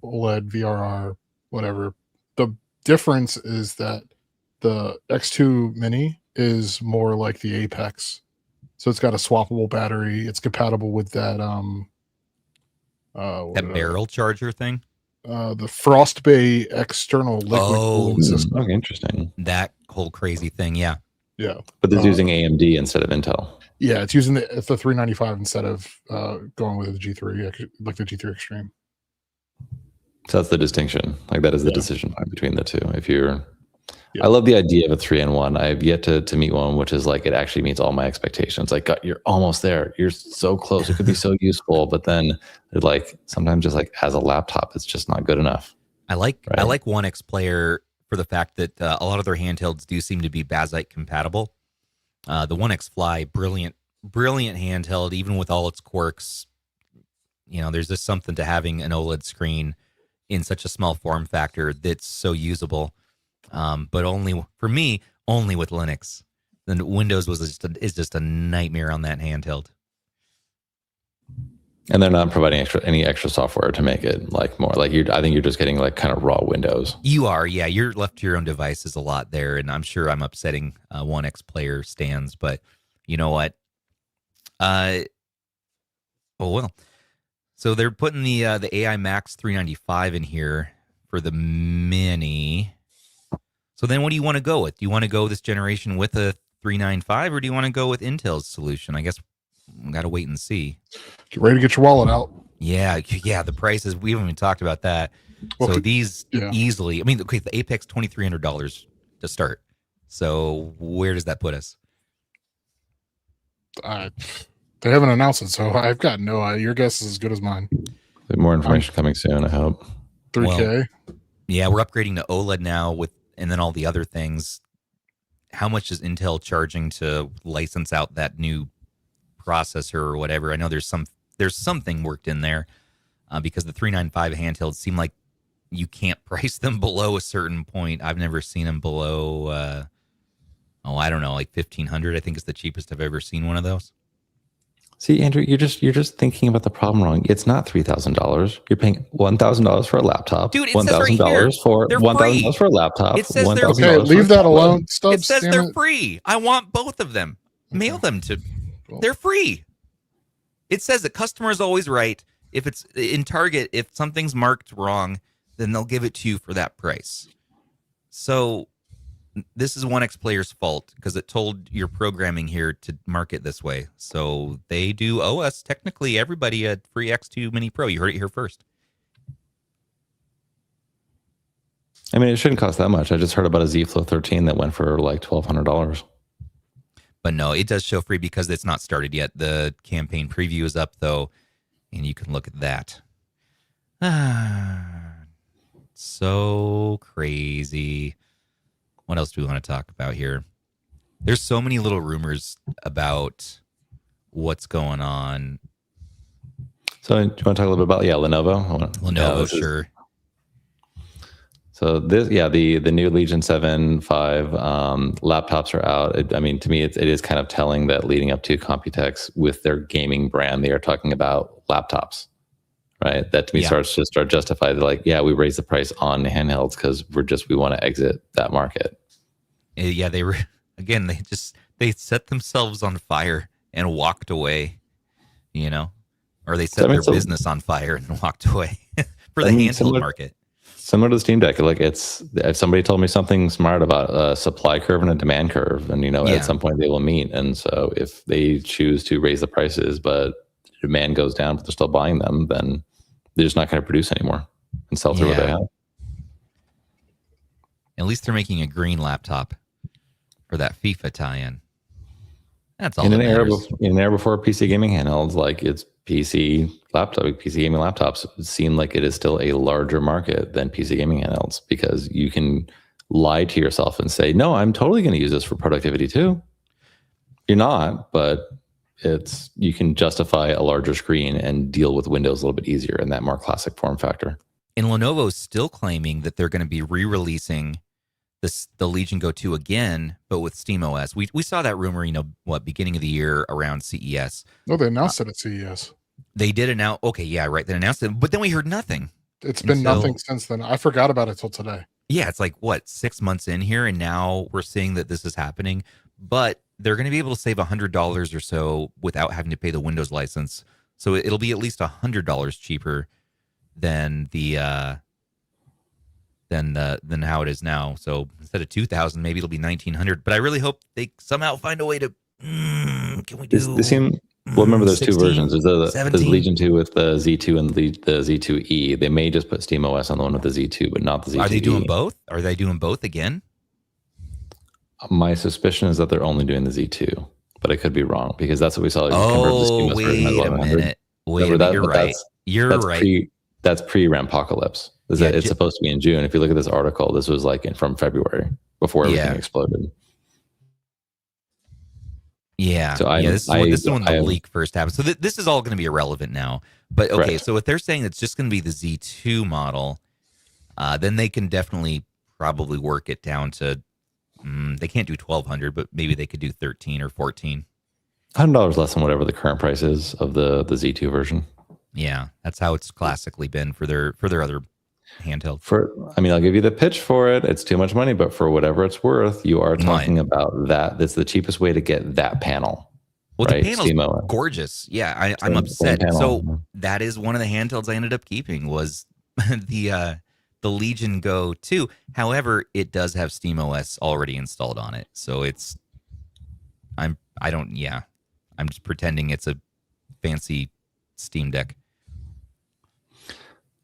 OLED, VRR, whatever. The difference is that the X2 Mini is more like the Apex. So it's got a swappable battery. It's compatible with that that barrel charger thing. The Frostbay external liquid cooling system. Okay, interesting. That whole crazy thing, yeah. Yeah. But it's using AMD instead of Intel. Yeah, it's using the 395 instead of going with the G3, like the G3 Extreme. So that's the distinction. Like that is the decision point between the two. If you're I love the idea of a 3-in-1. I've yet to meet one which is like it actually meets all my expectations. Like you're almost there. You're so close. It could be so useful, but then it like sometimes just like as a laptop, it's just not good enough. I like OneXPlayer for the fact that a lot of their handhelds do seem to be Bazzite compatible. The OneXFly, brilliant handheld, even with all its quirks. You know, there's just something to having an OLED screen in such a small form factor that's so usable. But only for me, only with Linux. Then Windows is just a nightmare on that handheld. And they're not providing any extra software to make it like more like I think you're just getting like kind of raw Windows. You are, yeah. You're left to your own devices a lot there, and I'm sure I'm upsetting OneXPlayer stands, but you know what? Oh well. So they're putting the AI Max 395 in here for the Mini. So then what do you want to go with? Do you want to go this generation with a 395 or do you want to go with Intel's solution? I guess we got to wait and see. Get ready to get your wallet out. Yeah, the prices, we haven't even talked about that. Well, so these easily, I mean, okay, the Apex $2,300 to start. So where does that put us? They haven't announced it, so I've got no idea. Your guess is as good as mine. More information coming soon, I hope. 3K? Well, yeah, we're upgrading to OLED now and then all the other things. How much is Intel charging to license out that new processor or whatever? I know there's something worked in there because the 395 handhelds seem like you can't price them below a certain point. I've never seen them below, I don't know, like 1,500. I think is the cheapest I've ever seen one of those. See, Andrew, you're just thinking about the problem wrong. It's not $3,000. You're paying $1,000 for a laptop. Dude, it $1,000 says right here, for $1,000 for a laptop. It says they're okay. Leave that alone, Stubbs. It says they're free. I want both of them. Mail them to. They're free. It says that customer is always right. If it's in Target, if something's marked wrong, then they'll give it to you for that price. So this is OneXPlayer's fault because it told your programming here to mark it this way. So they do owe us, technically, everybody a free X2 Mini Pro. You heard it here first. I mean, it shouldn't cost that much. I just heard about a Z Flow 13 that went for like $1,200. But no, it does show free because it's not started yet. The campaign preview is up, though, and you can look at that. So crazy. What else do we want to talk about here? There's so many little rumors about what's going on. So do you want to talk a little bit about Lenovo? Lenovo, sure. So this, the new Legion 7 5 laptops are out. I mean, to me, it is kind of telling that leading up to Computex with their gaming brand, they are talking about laptops, right? That to me starts to justify that, like, yeah, we raised the price on handhelds because we want to exit that market. Yeah, they were again. They set themselves on fire and walked away. Or they set their business on fire and walked away for the handheld market. Similar to the Steam Deck, like if somebody told me something smart about a supply curve and a demand curve, and at some point they will meet. And so if they choose to raise the prices, but demand goes down, but they're still buying them, then they're just not going to produce anymore and sell through what they have. At least they're making a green laptop for that FIFA tie-in. That's all. In an era before PC gaming handhelds, like it's PC gaming laptops seem like it is still a larger market than PC gaming handhelds, because you can lie to yourself and say, no, I'm totally going to use this for productivity too. You're not, but you can justify a larger screen and deal with Windows a little bit easier in that more classic form factor. And Lenovo's still claiming that they're going to be re-releasing the Legion Go 2 again, but with SteamOS. We saw that rumor, beginning of the year around CES. No, they announced it at CES. They did announce. Okay, yeah, right. They announced it, but then we heard nothing. It's been nothing since then. I forgot about it till today. Yeah, it's like 6 months in here, and now we're seeing that this is happening. But they're going to be able to save $100 or so without having to pay the Windows license. So it'll be at least $100 cheaper than than how it is now. So instead of $2,000, maybe it'll be $1,900. But I really hope they somehow find a way to. Can we do? Remember there's 16, two versions. There's Legion 2 with the Z2 and the Z2E. They may just put SteamOS on the one with the Z2, but not the Z2E. Are they doing both? Are they doing both again? My suspicion is that they're only doing the Z2, but I could be wrong, because that's what we saw. Wait a minute. You're right. You're right. That's pre-Rampocalypse. It's supposed to be in June. If you look at this article, this was from February, before everything exploded. Yeah. So this is when the leak first happened. So this is all going to be irrelevant now. But okay, correct. So if they're saying it's just going to be the Z2 model, then they can definitely probably work it down to. They can't do 1,200, but maybe they could do 13 or 14. $100 less than whatever the current price is of the Z2 version. Yeah, that's how it's classically been for their other handheld. I'll give you the pitch for it. It's too much money, but for whatever it's worth, you are talking about that. That's the cheapest way to get that panel. Well, right? The panel's gorgeous. Yeah, I'm upset. So that is one of the handhelds I ended up keeping was the Legion Go 2. However, it does have SteamOS already installed on it. So I'm just pretending it's a fancy Steam Deck.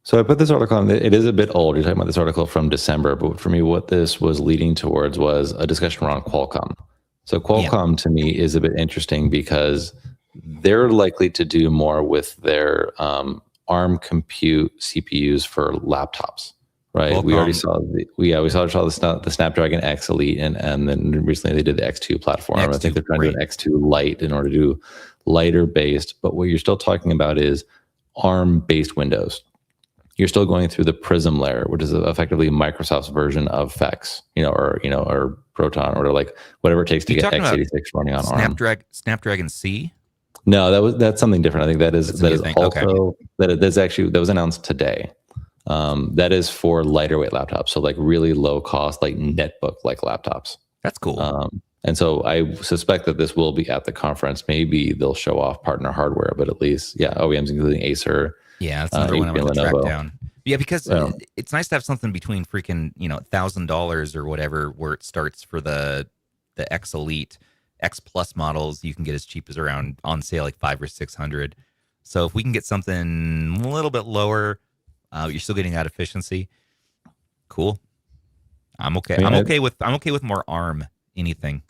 So I put this article on. It is a bit old. You're talking about this article from December, but for me, what this was leading towards was a discussion around Qualcomm. So Qualcomm to me is a bit interesting because they're likely to do more with their ARM compute CPUs for laptops, right? Qualcomm. We already saw the Snapdragon X Elite, and then recently they did the X2 platform. I think they're trying to do an X2 Lite in order to do lighter based. But what you're still talking about is ARM based Windows. You're still going through the Prism layer, which is effectively Microsoft's version of FX, or Proton, or like whatever it takes to get x86 running on ARM. Snapdragon C? No, that's something different. I think that is also that was announced today. That is for lighter weight laptops, so like really low cost, like netbook like laptops. That's cool. And so I suspect that this will be at the conference. Maybe they'll show off partner hardware, but at least, OEMs including Acer. Yeah, that's another one I want to track down. Yeah, because it's nice to have something between freaking $1,000 or whatever where it starts for the X Elite, X Plus models. You can get as cheap as around on sale like $500 or $600. So if we can get something a little bit lower, you're still getting that efficiency. Cool. I'm okay. I'm okay with more ARM anything.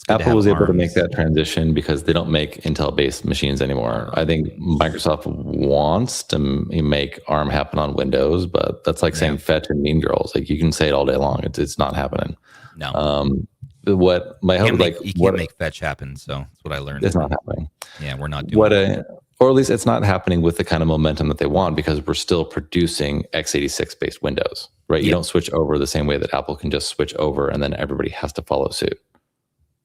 Apple was able to make that transition because they don't make Intel-based machines anymore. I think Microsoft wants to make ARM happen on Windows, but that's like saying fetch and Mean Girls. Like you can say it all day long. It's not happening. No. What my hope you can't make fetch happen. So that's what I learned. It's not happening. Yeah, we're not doing it. Or at least it's not happening with the kind of momentum that they want because we're still producing x86-based Windows, right? You don't switch over the same way that Apple can just switch over and then everybody has to follow suit.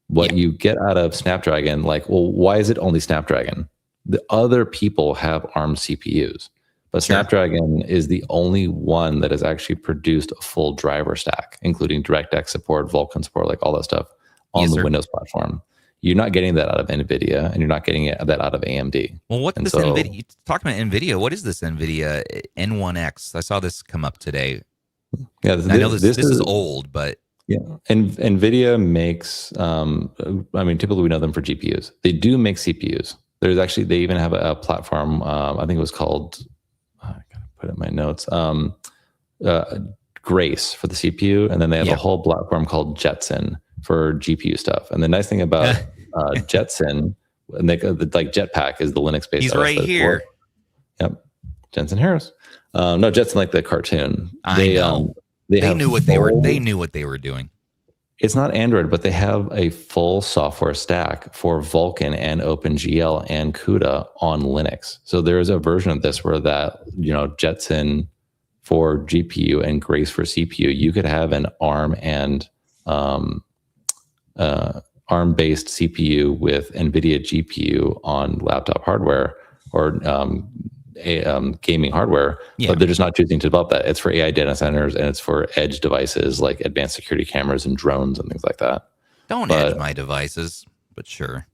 What you get out of Snapdragon, why is it only Snapdragon? The other people have ARM CPUs, But Sure. Snapdragon is the only one that has actually produced a full driver stack, including DirectX support, Vulkan support, like all that stuff on Yes, the sir. Windows platform. You're not getting that out of Nvidia, and you're not getting that out of AMD. Well, what's And this so- NVIDIA? You talking about NVIDIA? What is this NVIDIA N1X? I saw this come up today. Yeah, I know this is old, but yeah. And Nvidia makes, I mean, typically we know them for GPUs. They do make CPUs. There's actually, they even have a platform, I think it was called, I gotta put it in my notes, Grace for the CPU. And then they have a whole platform called Jetson for GPU stuff. And the nice thing about Jetson, and they, like Jetpack is the Linux-based. He's right here. Yep. Jensen Harris. No, Jetson like the cartoon. I know. They knew what they were doing. It's not Android, but they have a full software stack for Vulkan and OpenGL and CUDA on Linux. So there is a version of this where that, Jetson for GPU and Grace for CPU, you could have an ARM and ARM-based CPU with NVIDIA GPU on laptop hardware or gaming hardware, but they're just not choosing to develop that. It's for AI data centers and it's for edge devices like advanced security cameras and drones and things like that. Don't edge my devices, but sure.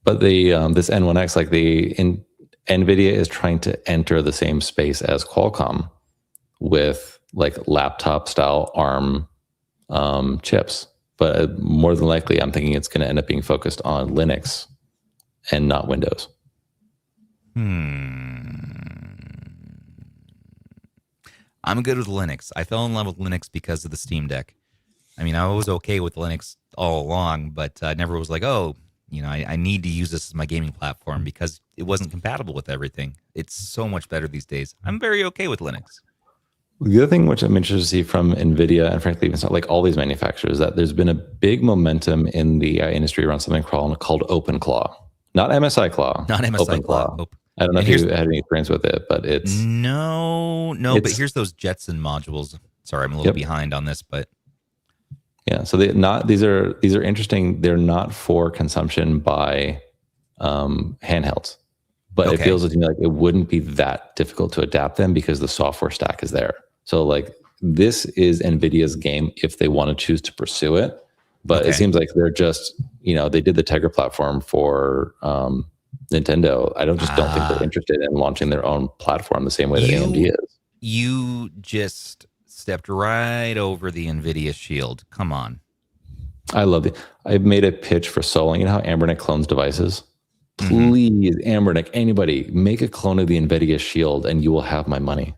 But the this N1X, like NVIDIA is trying to enter the same space as Qualcomm with like laptop style ARM chips. But more than likely, I'm thinking it's going to end up being focused on Linux and not Windows. I'm good with Linux. I fell in love with Linux because of the Steam Deck. I mean, I was okay with Linux all along, but I never was like, I need to use this as my gaming platform because it wasn't compatible with everything. It's so much better these days. I'm very okay with Linux. The other thing which I'm interested to see from NVIDIA, and frankly, it's not like all these manufacturers, that there's been a big momentum in the industry around something called OpenClaw. Not MSI Claw. Not MSI Claw. I don't know if you had any experience with it, but it's... No, but here's those Jetson modules. Sorry, I'm a little behind on this, but... Yeah, so these are interesting. They're not for consumption by handhelds. But it feels to me like it wouldn't be that difficult to adapt them because the software stack is there. So like this is NVIDIA's game if they want to choose to pursue it. But it seems like they're just, they did the Tegra platform for Nintendo. I don't think they're interested in launching their own platform the same way that AMD is. You just stepped right over the NVIDIA shield. Come on. I love it. I've made a pitch for Soling. You know how Anbernic clones devices? Please, Anbernic, anybody, make a clone of the NVIDIA Shield and you will have my money.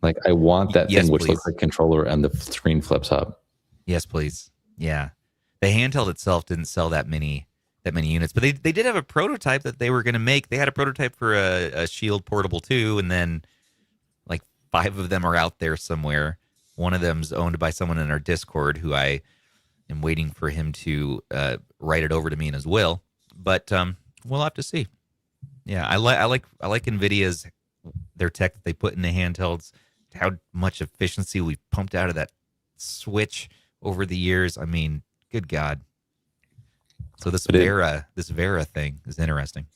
Like, I want that thing which looks like a controller and the screen flips up. Yes, please. Yeah. The handheld itself didn't sell that many units, but they did have a prototype that they were going to make. They had a prototype for a Shield Portable 2, and then like 5 of them are out there somewhere. One of them's owned by someone in our Discord who I am waiting for him to write it over to me in his will. But we'll have to see. Yeah, I like NVIDIA's their tech that they put in the handhelds. How much efficiency we've pumped out of that switch over the years. I mean, good God. So this Vera thing is interesting.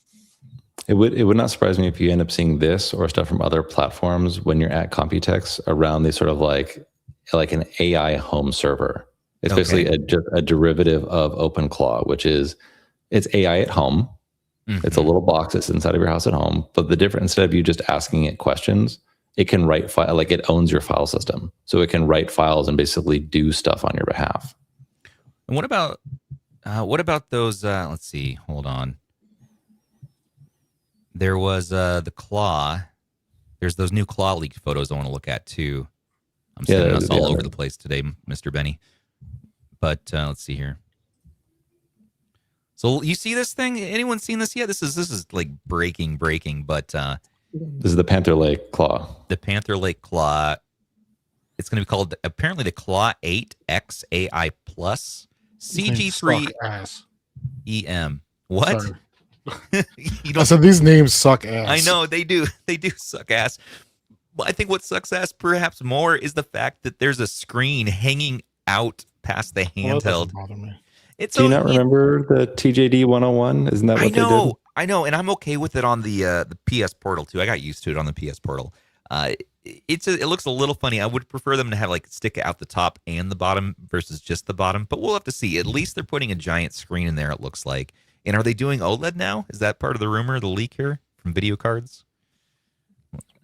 It would not surprise me if you end up seeing this or stuff from other platforms when you're at Computex around these sort of like an AI home server. It's basically a derivative of OpenClaw, which is it's AI at home. It's a little box that's inside of your house at home. But the difference, instead of you just asking it questions, it can write file, like it owns your file system. So it can write files and basically do stuff on your behalf. And what about those? Let's see. Hold on. There was the Claw. There's those new Claw leaked photos I want to look at too. I'm sending us all over the place today, Mr. Benny. But let's see here. So you see this thing? Anyone seen this yet? This is like breaking. But this is the Panther Lake Claw. The Panther Lake Claw. It's going to be called apparently the Claw 8X AI Plus CG3 EM. What? I said these names suck ass. I know they do. They do suck ass. But I think what sucks ass perhaps more is the fact that there's a screen hanging out past the handheld. Bother me. Do you not remember the TJD 101? Isn't that what they did? I know, and I'm okay with it on the PS Portal too. I got used to it on the PS Portal. It looks a little funny. I would prefer them to have like stick out the top and the bottom versus just the bottom, but we'll have to see. At least they're putting a giant screen in there, it looks like. And are they doing OLED now? Is that part of the rumor, the leak here from video cards?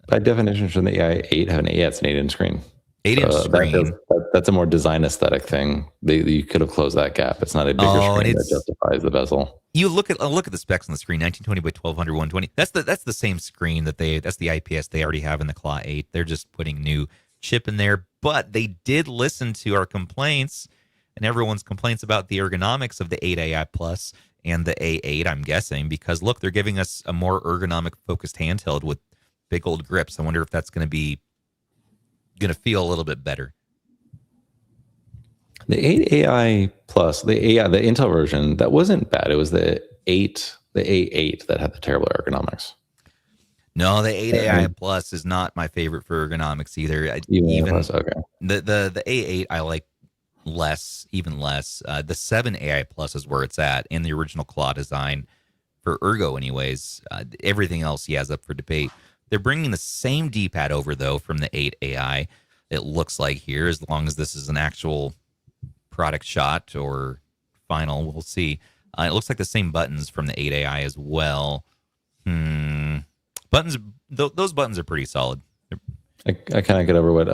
By definition, shouldn't the AI8 have an 8-inch screen? 8-inch screen. That's a more design aesthetic thing. You could have closed that gap. It's not a bigger screen that justifies the bezel. You look at the specs on the screen, 1920 by 1200, 120. That's the same screen that's the IPS they already have in the Claw 8. They're just putting new chip in there, but they did listen to our complaints and everyone's complaints about the ergonomics of the 8 AI Plus and the A8, I'm guessing, because look, they're giving us a more ergonomic focused handheld with big old grips. I wonder if that's going to feel a little bit better. The 8 AI Plus, the Intel version, that wasn't bad. It was the A8 that had the terrible ergonomics. No, the 8 AI Plus is not my favorite for ergonomics either. Okay. The A8 I like even less. The 7 AI Plus is where it's at in the original Claw design for ergo anyways. Everything else, is up for debate. They're bringing the same D-pad over, though, from the 8 AI. It looks like here, as long as this is an actual product shot or final, we'll see. It looks like the same buttons from the 8 AI as well. Buttons, those buttons are pretty solid. I kind of get over what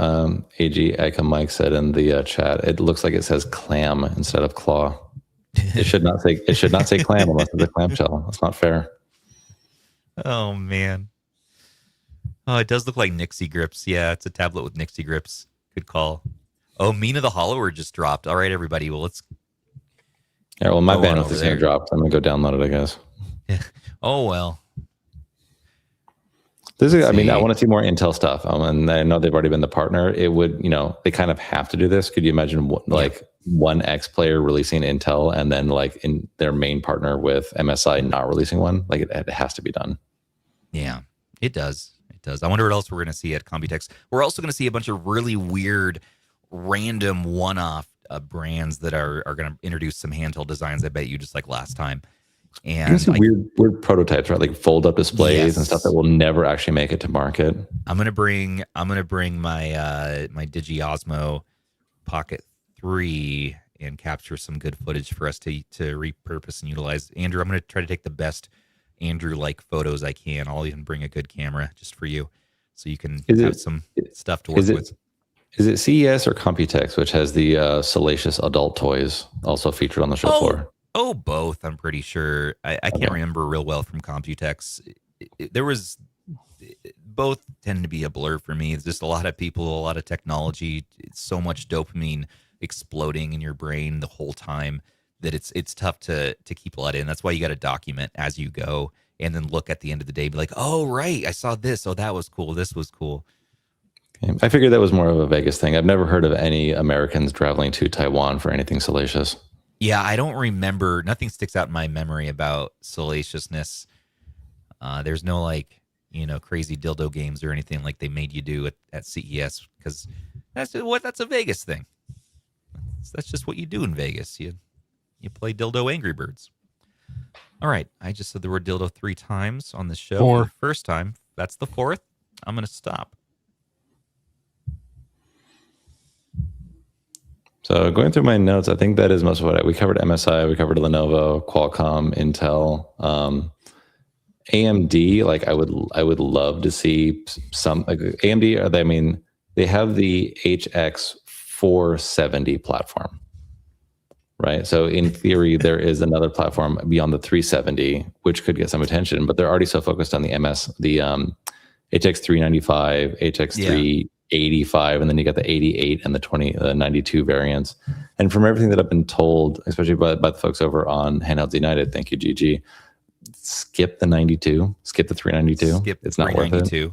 AG Ika Mike said in the chat. It looks like it says clam instead of claw. It should not say clam unless it's a clamshell. That's not fair. Oh man. Oh, it does look like Nixie grips. Yeah, it's a tablet with Nixie grips. Good call. Oh, Mina the Hollower just dropped. All right, everybody. Well, let's. Yeah, well, my bandwidth is going to drop. So I'm going to go download it, I guess. Oh well. I mean, I want to see more Intel stuff. And I know they've already been the partner. It would, they kind of have to do this. Could you imagine OneXPlayer releasing Intel and then like in their main partner with MSI not releasing one? Like it has to be done. Yeah, it does. It does. I wonder what else we're going to see at Computex. We're also going to see a bunch of really weird, random one-off brands that are going to introduce some handheld designs. I bet you just like last time. And some weird prototypes, right? Like fold-up displays and stuff that will never actually make it to market. I'm gonna bring my my Digi-Osmo Pocket 3 and capture some good footage for us to repurpose and utilize. Andrew, I'm gonna try to take the best Andrew-like photos I can. I'll even bring a good camera just for you, so you can have some stuff to work with. Is it CES or Computex, which has the salacious adult toys also featured on the show floor? Oh, both. I'm pretty sure. I can't remember real well from Computex. There was both tend to be a blur for me. It's just a lot of people, a lot of technology. It's so much dopamine exploding in your brain the whole time that it's tough to keep a lot in. That's why you got to document as you go, and then look at the end of the day, be like, oh right, I saw this. Oh, that was cool. This was cool. Okay. I figured that was more of a Vegas thing. I've never heard of any Americans traveling to Taiwan for anything salacious. Yeah, I don't remember. Nothing sticks out in my memory about salaciousness. There's no crazy dildo games or anything like they made you do at CES, because that's a Vegas thing. That's just what you do in Vegas. You play dildo Angry Birds. All right, I just said the word dildo 3 times on the show. 4. The first time. That's the 4th. I'm going to stop. So going through my notes, I think that is most of what we covered. MSI, we covered Lenovo, Qualcomm, Intel, AMD. Like I would love to see some AMD. They have the HX 470 platform, right? So in theory, there is another platform beyond the 370 which could get some attention, but they're already so focused on the HX 395, HX 385, and then you got the 88 and the 92 variants. And from everything that I've been told, especially by the folks over on Handhelds United, thank you, GG, skip the 92, skip the 392. It's not worth it.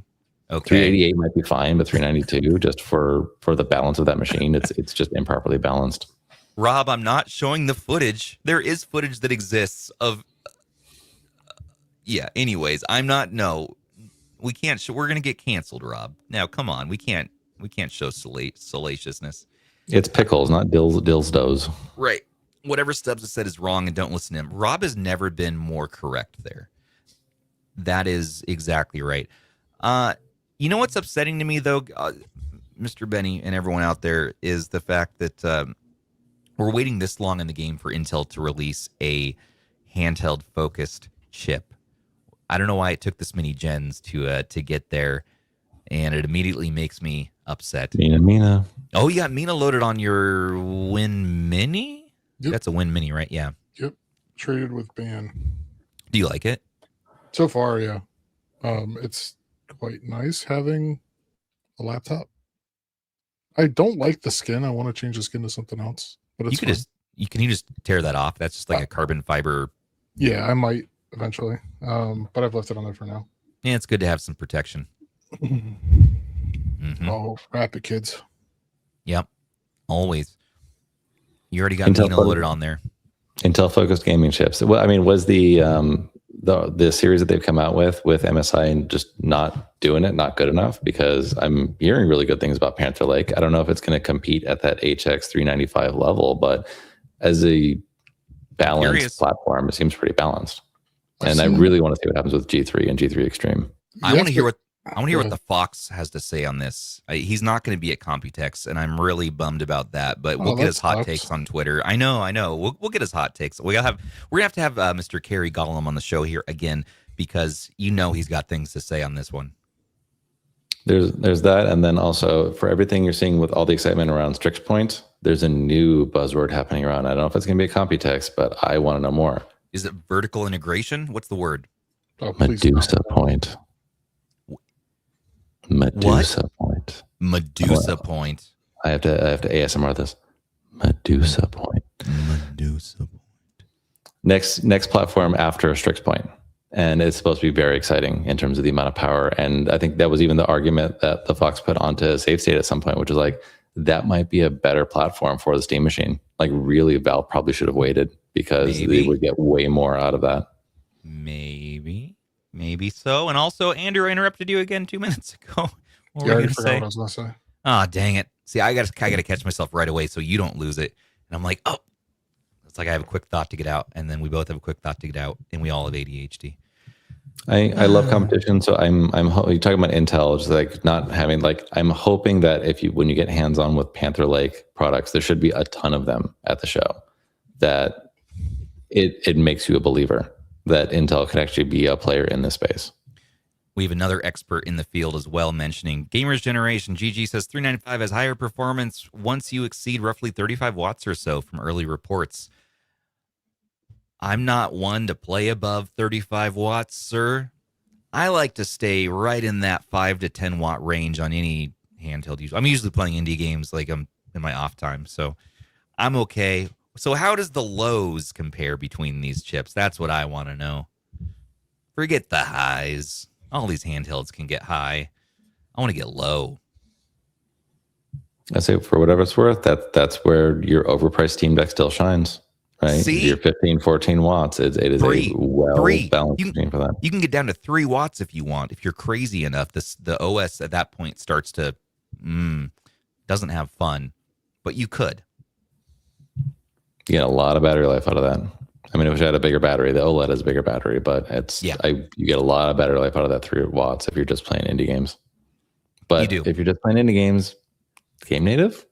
Okay. 388 might be fine, but 392 just for the balance of that machine, it's just improperly balanced. Rob, I'm not showing the footage. There is footage that exists of. Anyways, I'm not. No, we can't. We're gonna get canceled, Rob. Now, come on, we can't show salaciousness. It's pickles, not dildos. Right. Whatever Stubbs has said is wrong, and don't listen to him. Rob has never been more correct there. That is exactly right. You know what's upsetting to me, though, Mr. Benny and everyone out there, is the fact that we're waiting this long in the game for Intel to release a handheld-focused chip. I don't know why it took this many gens to get there, and it immediately makes me upset. Mina. Oh, you got Mina loaded on your Win Mini? Yep. That's a Win Mini, right? Yeah. Yep. Traded with Ban. Do you like it? So far, yeah. It's quite nice having a laptop. I don't like the skin. I want to change the skin to something else. But it's can you just tear that off? That's just like a carbon fiber. Yeah, I might eventually. But I've left it on there for now. Yeah, it's good to have some protection. Mm-hmm. Oh, wrap it, kids. Yep. Always. You already got Mina loaded on there. Intel focused gaming chips. Well, I mean, was the series that they've come out with MSI just not doing it, not good enough? Because I'm hearing really good things about Panther Lake. I don't know if it's going to compete at that HX 395 level, but as a balanced platform, it seems pretty balanced. And I really want to see what happens with G3 and G3 Extreme. I want to hear what the Fox has to say on this. He's not going to be at Computex, and I'm really bummed about that. But we'll get his hot takes on Twitter. I know. We'll get his hot takes. We're gonna have to have Mr. Kerry Gollum on the show here again, because he's got things to say on this one. There's that, and then also for everything you're seeing with all the excitement around Strix Point, there's a new buzzword happening around. I don't know if it's going to be a Computex, but I want to know more. Is it vertical integration? What's the word? Oh, Medusa Point. Medusa Point. Medusa Point. I have to ASMR this. Medusa Point. Medusa Point. Next platform after Strix Point. And it's supposed to be very exciting in terms of the amount of power. And I think that was even the argument that the Fox put onto Safe State at some point, which is like, that might be a better platform for the Steam Machine. Like, really, Valve probably should have waited, because they would get way more out of that. Maybe so. And also, Andrew, I interrupted you again 2 minutes ago. What were you forgot what I was going to say. Oh, dang it. See, I gotta catch myself right away so you don't lose it. And I'm like, oh. It's like I have a quick thought to get out, and then we both have a quick thought to get out, and we all have ADHD. I love competition, so I'm you're talking about Intel, just like not having, like, I'm hoping that when you get hands on with Panther Lake products, there should be a ton of them at the show, that it makes you a believer that Intel could actually be a player in this space. We have another expert in the field as well mentioning Gamers Generation. GG says 395 has higher performance once you exceed roughly 35 watts or so from early reports. I'm not one to play above 35 watts, sir. I like to stay right in that 5 to 10 watt range on any handheld user. I'm usually playing indie games like I'm in my off time, so I'm okay. So how does the lows compare between these chips? That's what I want to know. Forget the highs. All these handhelds can get high. I want to get low. I say, for whatever it's worth, that's where your overpriced Steam Deck still shines. Right, see, your 15, 14 watts. It is a well-balanced machine for that. You can get down to 3 watts if you want. If you're crazy enough, the OS at that point starts to doesn't have fun, but you could. You get a lot of battery life out of that. I mean, I wish I had a bigger battery. The OLED has a bigger battery, but you get a lot of battery life out of that 3 watts if you're just playing indie games. But if you're just playing indie games, game native.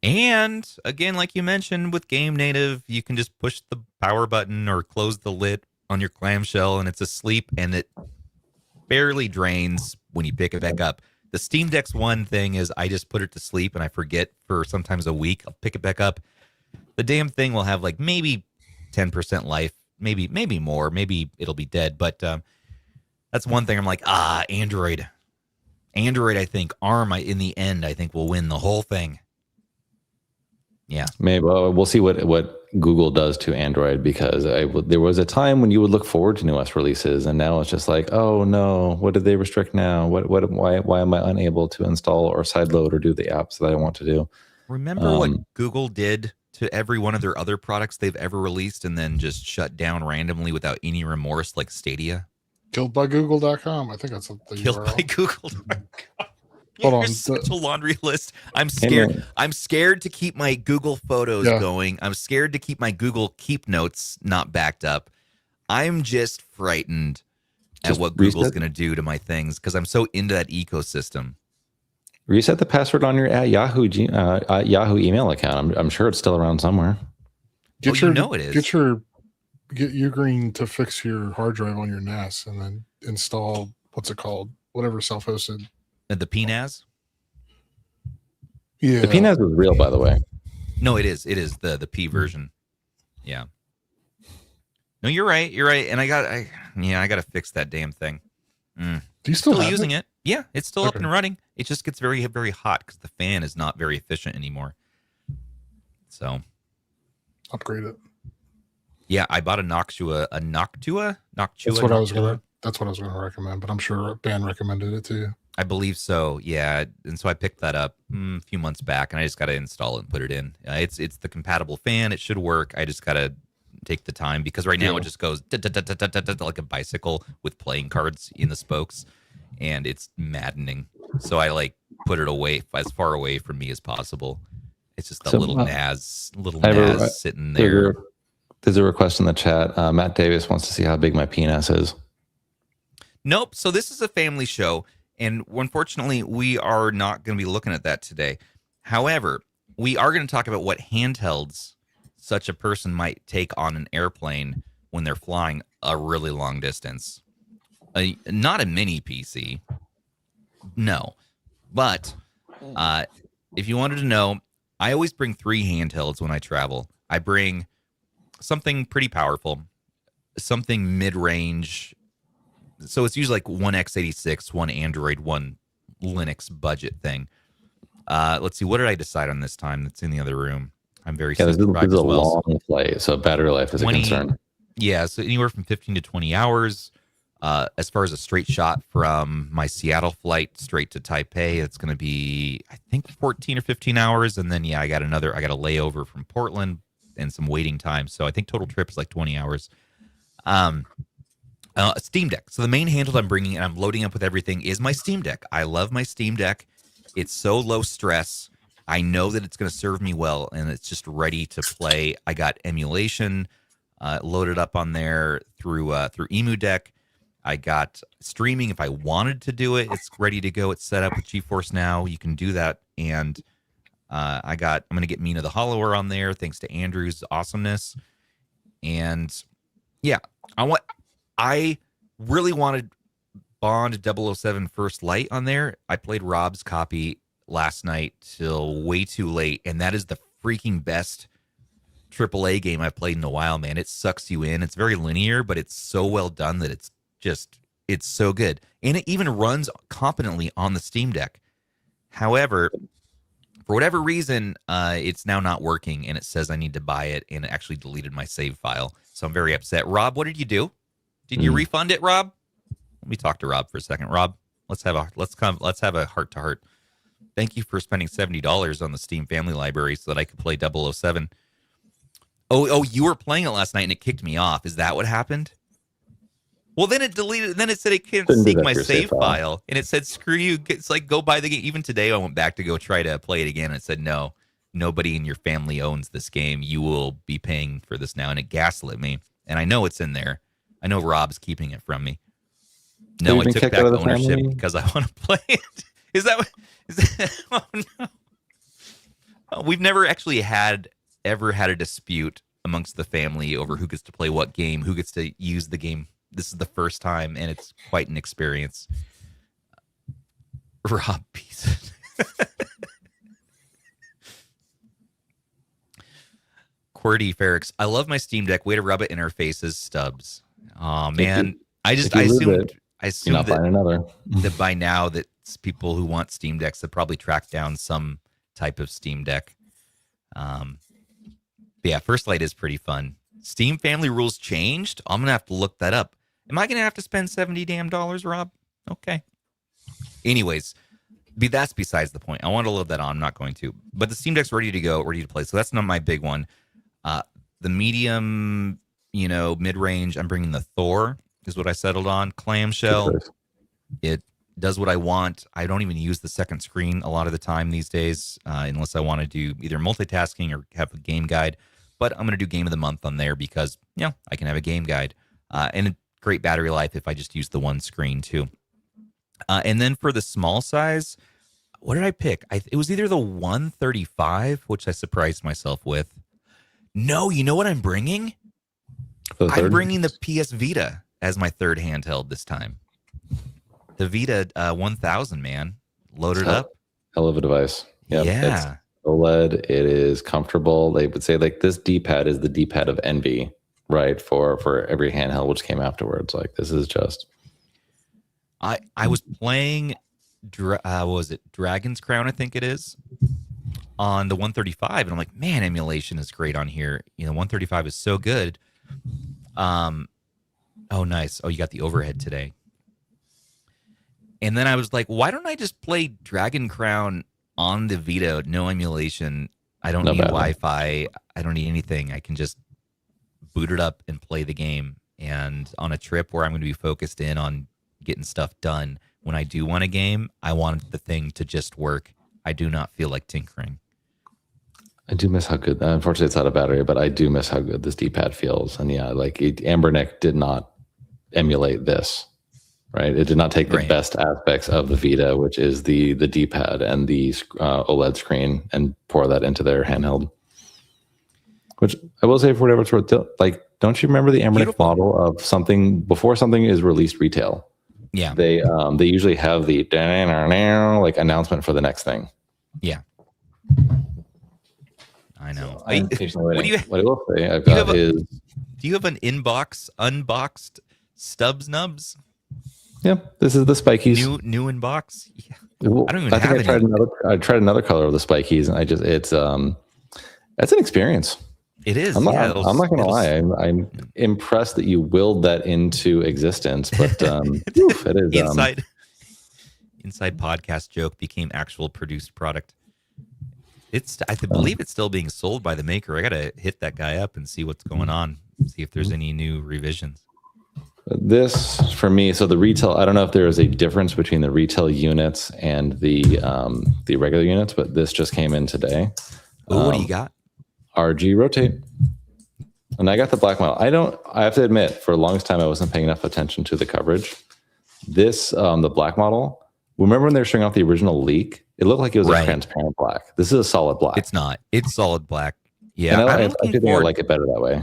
And again, like you mentioned, with Game Native, you can just push the power button or close the lid on your clamshell, and it's asleep, and it barely drains when you pick it back up. The Steam Deck's one thing is I just put it to sleep, and I forget for sometimes a week. I'll pick it back up. The damn thing will have like maybe 10% life, maybe more. Maybe it'll be dead. But that's one thing I'm like, Android, I think. ARM, in the end, I think will win the whole thing. Yeah, maybe we'll see what Google does to Android, because there was a time when you would look forward to new OS releases, and now it's just like, oh no, what did they restrict now? Why am I unable to install or sideload or do the apps that I want to do? Remember what Google did to every one of their other products they've ever released, and then just shut down randomly without any remorse, like Stadia? Killedbygoogle.com. I think that's the URL. Killedbygoogle.com. Hold on. Such a laundry list. I'm scared. I'm scared to keep my Google Photos going. I'm scared to keep my Google Keep Notes not backed up. I'm just frightened. at what Google's going to do to my things because I'm so into that ecosystem. Reset the password on your Yahoo email account. I'm sure it's still around somewhere. Get Ugreen to fix your hard drive on your NAS and then install what's it called? Whatever self-hosted. The PNAS? Yeah. The PNAS was real, by the way. No, it is. It is the P version. Yeah. No, you're right. You're right. And I got to fix that damn thing. Do you still using it? Yeah, it's still up and running. It just gets very, very hot because the fan is not very efficient anymore. So upgrade it. Yeah, I bought a Noctua. That's what I was gonna recommend, but I'm sure Ben recommended it to you. I believe so. Yeah, and so I picked that up a few months back, and I just got to install it and put it in. It's the compatible fan. It should work. I just got to take the time because right now it just goes like a bicycle with playing cards in the spokes, and it's maddening. So I like put it away as far away from me as possible. It's just a little NAS sitting there. There's a request in the chat. Matt Davis wants to see how big my penis is. Nope. So this is a family show, and unfortunately, we are not going to be looking at that today. However, we are going to talk about what handhelds such a person might take on an airplane when they're flying a really long distance. Not a mini PC. No. But if you wanted to know, I always bring 3 handhelds when I travel. I bring something pretty powerful, something mid-range. So it's usually like one x86, one Android, one Linux budget thing. Let's see. What did I decide on this time? That's in the other room. I'm very this is a long play, so battery life is a concern. Yeah, so anywhere from 15 to 20 hours. As far as a straight shot from my Seattle flight straight to Taipei, it's going to be, I think, 14 or 15 hours. And then, I got a layover from Portland and some waiting time. So I think total trip is like 20 hours. A Steam Deck. So the main handheld I'm bringing and I'm loading up with everything is my Steam Deck. I love my Steam Deck. It's so low stress. I know that it's going to serve me well, and it's just ready to play. I got emulation loaded up on there through EmuDeck. I got streaming if I wanted to do it. It's ready to go. It's set up with GeForce Now. You can do that. And I'm going to get Mina the Hollower on there thanks to Andrew's awesomeness. And yeah, I really wanted Bond 007 First Light on there. I played Rob's copy last night till way too late, and that is the freaking best AAA game I've played in a while, man. It sucks you in. It's very linear, but it's so well done that it's so good. And it even runs competently on the Steam Deck. However, for whatever reason, it's now not working, and it says I need to buy it, and it actually deleted my save file. So I'm very upset. Rob, what did you do? Did you refund it, Rob? Let me talk to Rob for a second. Rob, let's have a heart-to-heart. Thank you for spending $70 on the Steam Family Library so that I could play 007. Oh, you were playing it last night and it kicked me off. Is that what happened? Well, then it deleted. Then it said it can't seek my save file, and it said screw you. It's like go buy the game. Even today, I went back to go try to play it again, and it said no, nobody in your family owns this game. You will be paying for this now, and it gaslit me. And I know it's in there. I know Rob's keeping it from me. No, I took back ownership because I want to play it. Is that? Oh no. We've never actually ever had a dispute amongst the family over who gets to play what game, who gets to use the game. This is the first time, and it's quite an experience. Rob piece. QWERTY Ferrix. I love my Steam Deck. Way to rub it in our faces, Stubbs. Oh man, I assumed that by now that people who want Steam Decks have probably tracked down some type of Steam Deck. But yeah, First Light is pretty fun. Steam family rules changed. I'm gonna have to look that up. Am I gonna have to spend $70 damn, Rob? Okay. Anyways, that's besides the point. I want to load that on. I'm not going to. But the Steam Deck's ready to go, ready to play. So that's not my big one. The medium, mid-range, I'm bringing the Thor is what I settled on. Clamshell. It does what I want. I don't even use the second screen a lot of the time these days, unless I want to do either multitasking or have a game guide. But I'm going to do Game of the Month on there because, I can have a game guide. And great battery life if I just use the one screen too. And then for the small size, what did I pick? It was either the 135, which I surprised myself with. No, you know what I'm bringing? I'm bringing the PS Vita as my third handheld this time. The Vita 1000, man. Loaded up. Hell of a device. Yep, yeah. It's OLED. It is comfortable. They would say like this D-pad is the D-pad of envy, right? For every handheld which came afterwards. Like this is just. I was playing, what was it? Dragon's Crown, I think it is, on the 135, and I'm like, man, emulation is great on here. 135 is so good. Oh, nice. Oh, you got the overhead today. And then I was like, why don't I just play Dragon Crown on the Vita? No emulation. I don't need Wi-Fi. I don't need anything. I can just boot it up and play the game. And on a trip where I'm going to be focused in on getting stuff done, when I do want a game, I want the thing to just work. I do not feel like tinkering. I do miss how good, unfortunately it's out of battery, but I do miss how good this D-pad feels. And yeah, like Anbernic did not emulate this, right? It did not take the best aspects of the Vita, which is the D-pad and the OLED screen, and pour that into their handheld. Which I will say, for whatever it's worth, like, don't you remember the Anbernic model of something before something is released retail? Yeah, they usually have the like announcement for the next thing. Yeah, I know. What I will say I've got is. Do you have an unboxed Stubbs nubs? Yeah, this is the spikies. New inbox. Yeah. I don't even. I think I tried another color of the spikies, and it's that's an experience. It is. I'm not going to lie. I'm impressed that you willed that into existence, but it is. Inside podcast joke became actual produced product. I believe it's still being sold by the maker. I got to hit that guy up and see what's going on. See if there's any new revisions. This for me. So the retail. I don't know if there is a difference between the retail units and the regular units, but this just came in today. What do you got? RG Rotate. And I got the black model. I have to admit, for the longest time, I wasn't paying enough attention to the coverage. This, the black model, remember when they were showing off the original leak? It looked like it was a transparent black. This is a solid black. It's not. It's solid black. Yeah. And I think I like it better that way.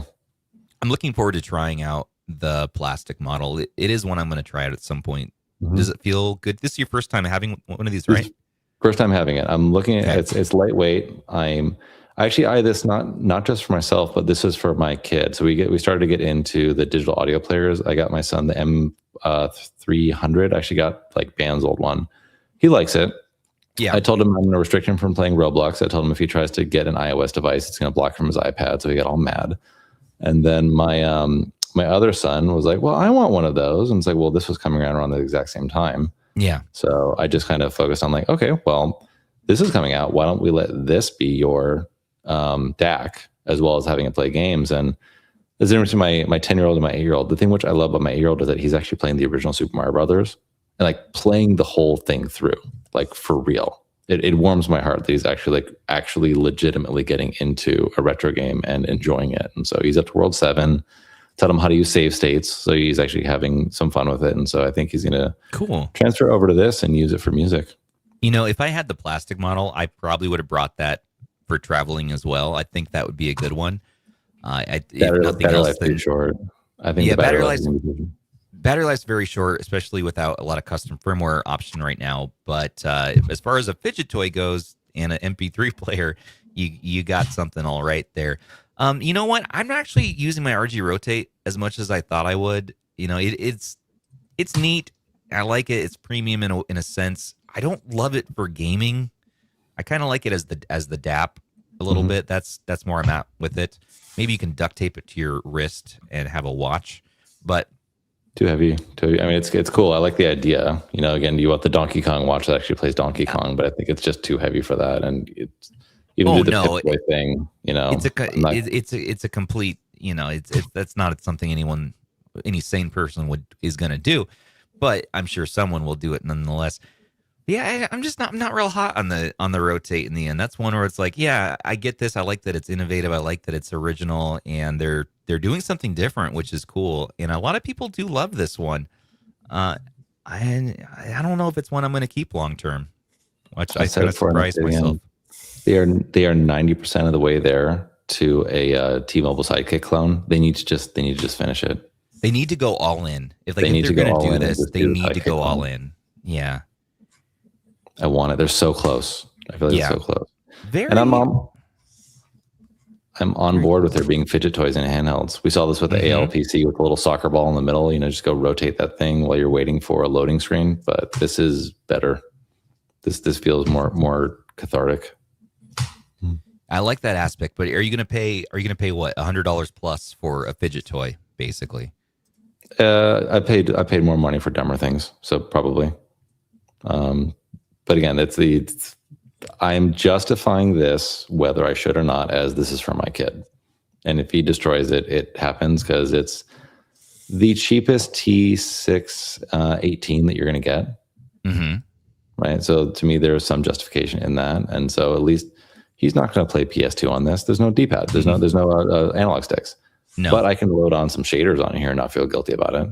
I'm looking forward to trying out the plastic model. It is one I'm going to try out at some point. Mm-hmm. Does it feel good? This is your first time having one of these, right? First time having it. I'm looking at it's lightweight. I actually eye this not just for myself, but this is for my kid. So we started to get into the digital audio players. I got my son the M300. I actually got like Band's old one. He likes it. Yeah. I told him I'm going to restrict him from playing Roblox. I told him if he tries to get an iOS device, it's going to block from his iPad. So he got all mad. And then my other son was like, well, I want one of those. And it's like, well, this was coming around the exact same time. Yeah. So I just kind of focused on like, okay, well, this is coming out. Why don't we let this be your DAC as well as having it play games? And there's a difference between my 10-year-old and my 8-year-old. The thing which I love about my 8-year-old is that he's actually playing the original Super Mario Brothers and like playing the whole thing through, like for real. It warms my heart that he's actually legitimately getting into a retro game and enjoying it. And so he's up to World 7. Taught him how to use save states, so he's actually having some fun with it. And so I think he's going to transfer over to this and use it for music. If I had the plastic model, I probably would have brought that for traveling as well. I think that would be a good one. Battery life is short. I think battery life's very short, especially without a lot of custom firmware option right now. But as far as a fidget toy goes and an MP3 player, you got something all right there. You know what? I'm not actually using my RG Rotate as much as I thought I would. It's neat. I like it. It's premium in a sense. I don't love it for gaming. I kind of like it as the DAP a little bit. That's more I'm at with it. Maybe you can duct tape it to your wrist and have a watch, but too heavy. I mean, it's cool. I like the idea. Again, you want the Donkey Kong watch that actually plays Donkey Kong, but I think it's just too heavy for that. And it's even do the Pip Boy thing. It's a complete. That's not something any sane person is going to do, but I'm sure someone will do it nonetheless. Yeah, I'm not real hot on the Rotate in the end. That's one where it's like, yeah, I get this. I like that it's innovative. I like that it's original, and they're doing something different, which is cool. And a lot of people do love this one. Uh, I don't know if it's one I'm going to keep long term, which I kind of surprised myself. They are 90% of the way there to a T-Mobile Sidekick clone. They need to just finish it. They need to go all in. If they're going to do this, they need to go all in. Yeah. I want it. They're so close. I feel like it's so close. And I'm on board with there being fidget toys and handhelds. We saw this with the ALPC with a little soccer ball in the middle. Just go rotate that thing while you're waiting for a loading screen. But this is better. This feels more cathartic. I like that aspect. But are you going to pay what, $100 plus for a fidget toy, basically? I paid more money for dumber things, so probably. But again, I'm justifying this, whether I should or not, as this is for my kid. And if he destroys it, it happens because it's the cheapest T6 18 that you're going to get. Mm-hmm. Right. So to me, there's some justification in that. And so at least he's not going to play PS2 on this. There's no D-pad. There's no analog sticks. No. But I can load on some shaders on here and not feel guilty about it.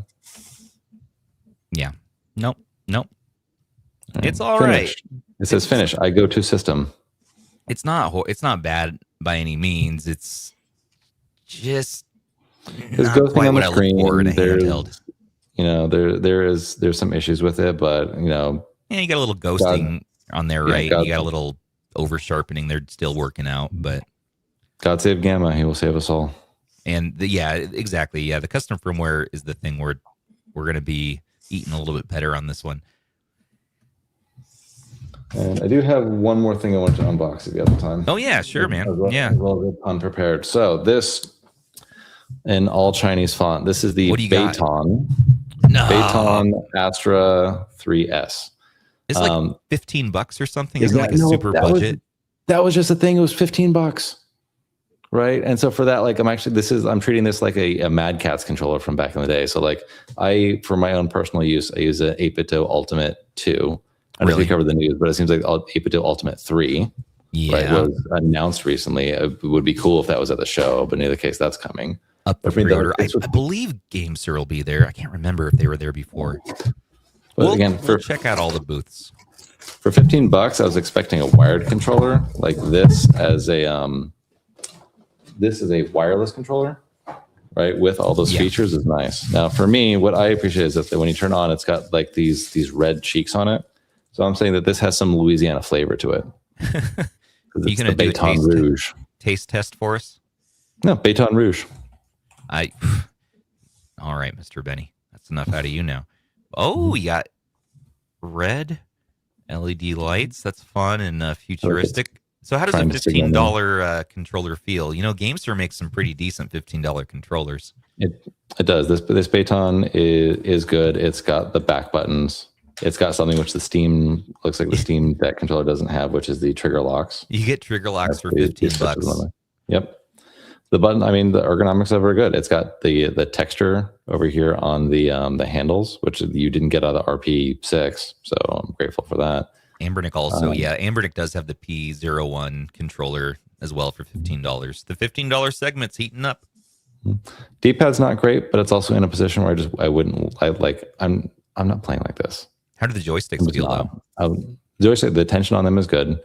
Yeah. Nope. It's all right. It says finish. I go to system. It's not bad by any means. It's just not ghosting on the screen. There's some issues with it, but yeah, you got a little ghosting on there, right? You got a little over sharpening. They're still working out, but God save Gamma. He will save us all. And exactly. Yeah, the custom firmware is the thing where we're going to be eating a little bit better on this one. And I do have one more thing I want to unbox if you have the time. Oh, yeah, sure, man. A little bit unprepared. So this, in all Chinese font, this is the Beitong. Betop Astra 3S. It's like $15 or something. Isn't it like a super budget? That was just the thing. It was $15. Right. And so for that, like, I'm treating this like a Mad Catz controller from back in the day. So like for my own personal use, I use an 8BitDo Ultimate 2. I don't know if we covered the news, but it seems like 8BitDo Ultimate 3 was announced recently. It would be cool if that was at the show, but in either case, that's coming. I believe GameSir will be there. I can't remember if they were there before. We'll check out all the booths. For $15, I was expecting a wired controller like this as this is a wireless controller, right? With all those features is nice. Now, for me, what I appreciate is that when you turn on, it's got like these red cheeks on it. So I'm saying that this has some Louisiana flavor to it. You going to do a taste test for us? No, Baton Rouge. All right, Mr. Benny. That's enough out of you now. Oh, we got red LED lights. That's fun and futuristic. So how does a $15 controller feel? GameSir makes some pretty decent $15 controllers. It does. This Baton is good. It's got the back buttons. It's got something which the Steam Deck controller doesn't have, which is the trigger locks. You get trigger locks for $15. Yep. The button, the ergonomics are very good. It's got the texture over here on the handles, which you didn't get out of the RP6. So I'm grateful for that. Anbernic also, Anbernic does have the P01 controller as well for $15. The $15 segment's heating up. D-pad's not great, but it's also in a position where I'm not playing like this. How do the joysticks feel though? The tension on them is good.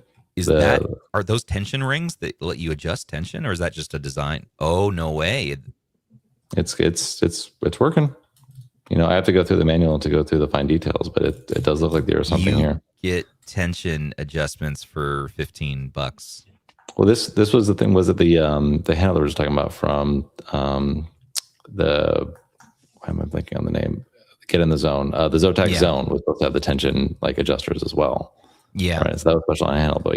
Are those tension rings that let you adjust tension, or is that just a design? Oh, no way. It's working. I have to go through the manual to go through the fine details, but it does look like there's something here. Get tension adjustments for $15. Well, this was the thing. Was it the handle I was talking about from why am I blanking on the name? Get in the Zone. The Zotac Zone was supposed to have the tension adjusters as well. Yeah. Right. So that was special on handle. But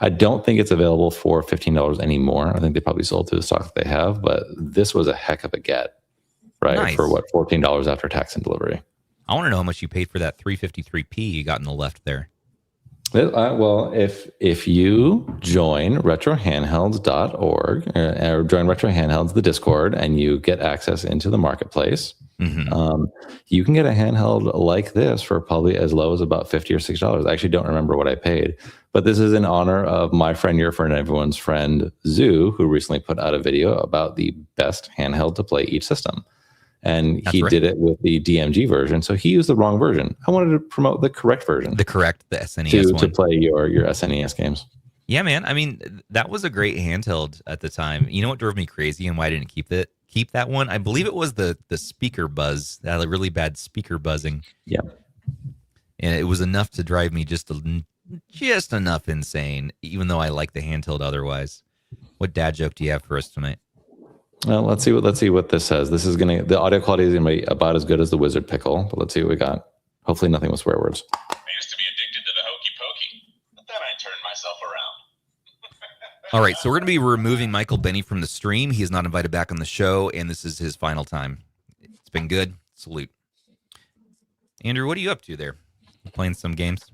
I don't think it's available for $15 anymore. I think they probably sold through the stock that they have, but this was a heck of a get, right? Nice. For what, $14 after tax and delivery. I want to know how much you paid for that 353p you got in the left there. Well, if you join retrohandhelds.org or join Retro Handhelds, the Discord, and you get access into the marketplace, you can get a handheld like this for probably as low as about $50 or $60. I actually don't remember what I paid, but this is in honor of my friend, your friend, everyone's friend, Zoo, who recently put out a video about the best handheld to play each system. And he did it with the DMG version, so he used the wrong version. I wanted to promote the correct version, the SNES one to play your SNES games. Yeah, man. I mean, that was a great handheld at the time. You know what drove me crazy and why I didn't keep that one? I believe it was the speaker buzz, that really bad speaker buzzing. Yeah, and it was enough to drive me just enough insane, even though I like the handheld otherwise. What dad joke do you have for us tonight? Well, let's see what this says. The audio quality is gonna be about as good as the Wizard Pickle, but let's see what we got. Hopefully nothing with swear words. I used to be addicted to the hokey pokey, but then I turned myself around. All right, so we're going to be removing Michael Benny from the stream. He is not invited back on the show, and this is his final time. It's been good. Salute. Andrew, what are you up to there? You playing some games?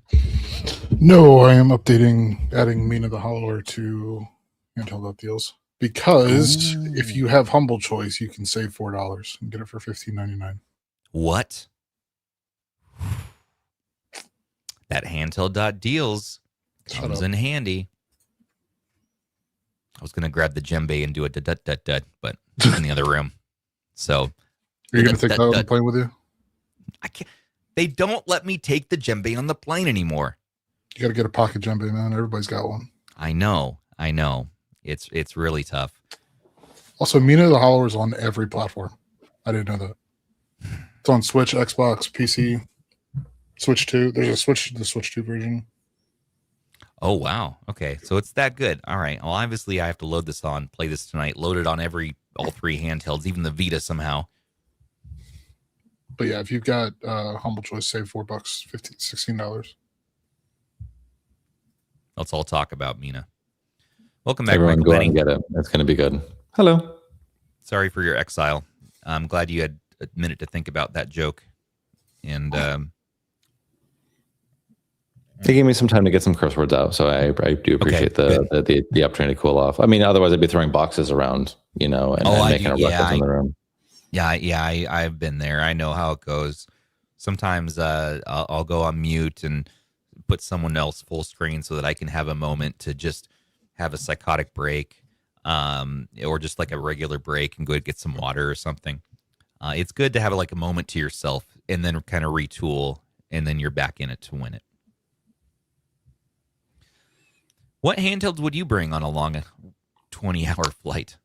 No, I am adding Mina the Hollower to Handheld deals. Because if you have Humble Choice, you can save $4 and get it for $15.99. What? That Handheld.deals comes in handy. I was going to grab the djembe and do a dut, but in the other room. So, are you going to take that on the plane with you? I can't. They don't let me take the djembe on the plane anymore. You got to get a pocket djembe, man. Everybody's got one. I know. It's really tough. Also, Mina the Hollower is on every platform. I didn't know that. It's on Switch, Xbox, PC, Switch 2. There's the Switch 2 version. Oh, wow. Okay, so it's that good. All right. Well, obviously, I have to play this tonight. Load it on all three handhelds, even the Vita somehow. But yeah, if you've got Humble Choice, save $4, $16. Let's all talk about Mina. Welcome back, Everyone, Michael go out Benny. and get it. It's going to be good. Hello. Sorry for your exile. I'm glad you had a minute to think about that joke. And they gave me some time to get some curse words out, so I do appreciate the opportunity to cool off. I mean, otherwise I'd be throwing boxes around, and making a ruckus in the room. Yeah, I've been there. I know how it goes. Sometimes I'll go on mute and put someone else full screen so that I can have a moment to just have a psychotic break, or just like a regular break and go get some water or something. It's good to have like a moment to yourself and then kind of retool, and then you're back in it to win it. What handhelds would you bring on a long 20-hour flight?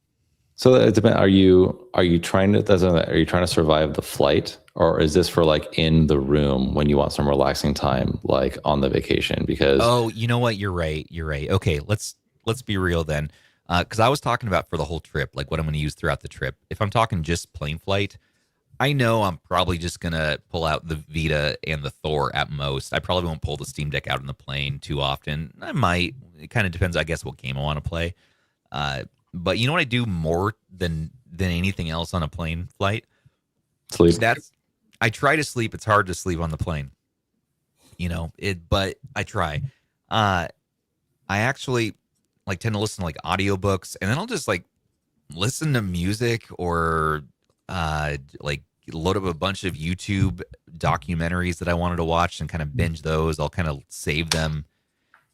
So it depends. Are you trying to survive the flight, or is this for like in the room when you want some relaxing time, like on the vacation? Because you know what, you're right. Okay, let's be real then, because I was talking about for the whole trip, like what I'm going to use throughout the trip. If I'm talking just plane flight, I know I'm probably just going to pull out the Vita and the Thor at most. I probably won't pull the Steam Deck out on the plane too often. I might. It kind of depends, I guess, what game I want to play. But you know what I do more than anything else on a plane flight? Sleep. I try to sleep. It's hard to sleep on the plane. But I try. I actually tend to listen to audiobooks, and then I'll just listen to music or load up a bunch of YouTube documentaries that I wanted to watch and kind of binge those. I'll kind of save them,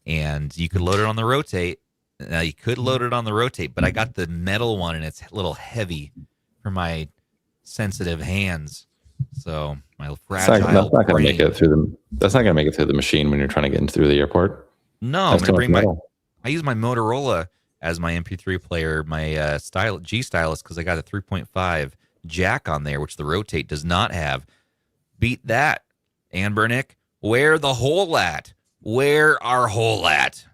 and you could load it on the Rotate. You could load it on the Rotate, but I got the metal one, and it's a little heavy for my sensitive hands. So my fragile that's not going to make it through That's not going to make it through the machine when you're trying to get through the airport. No, I'm going to bring I use my Motorola as my MP3 player, my G stylus, because I got a 3.5 jack on there, which the Rotate does not have. Beat that, Anbernic. Where the hole at? Where our hole at?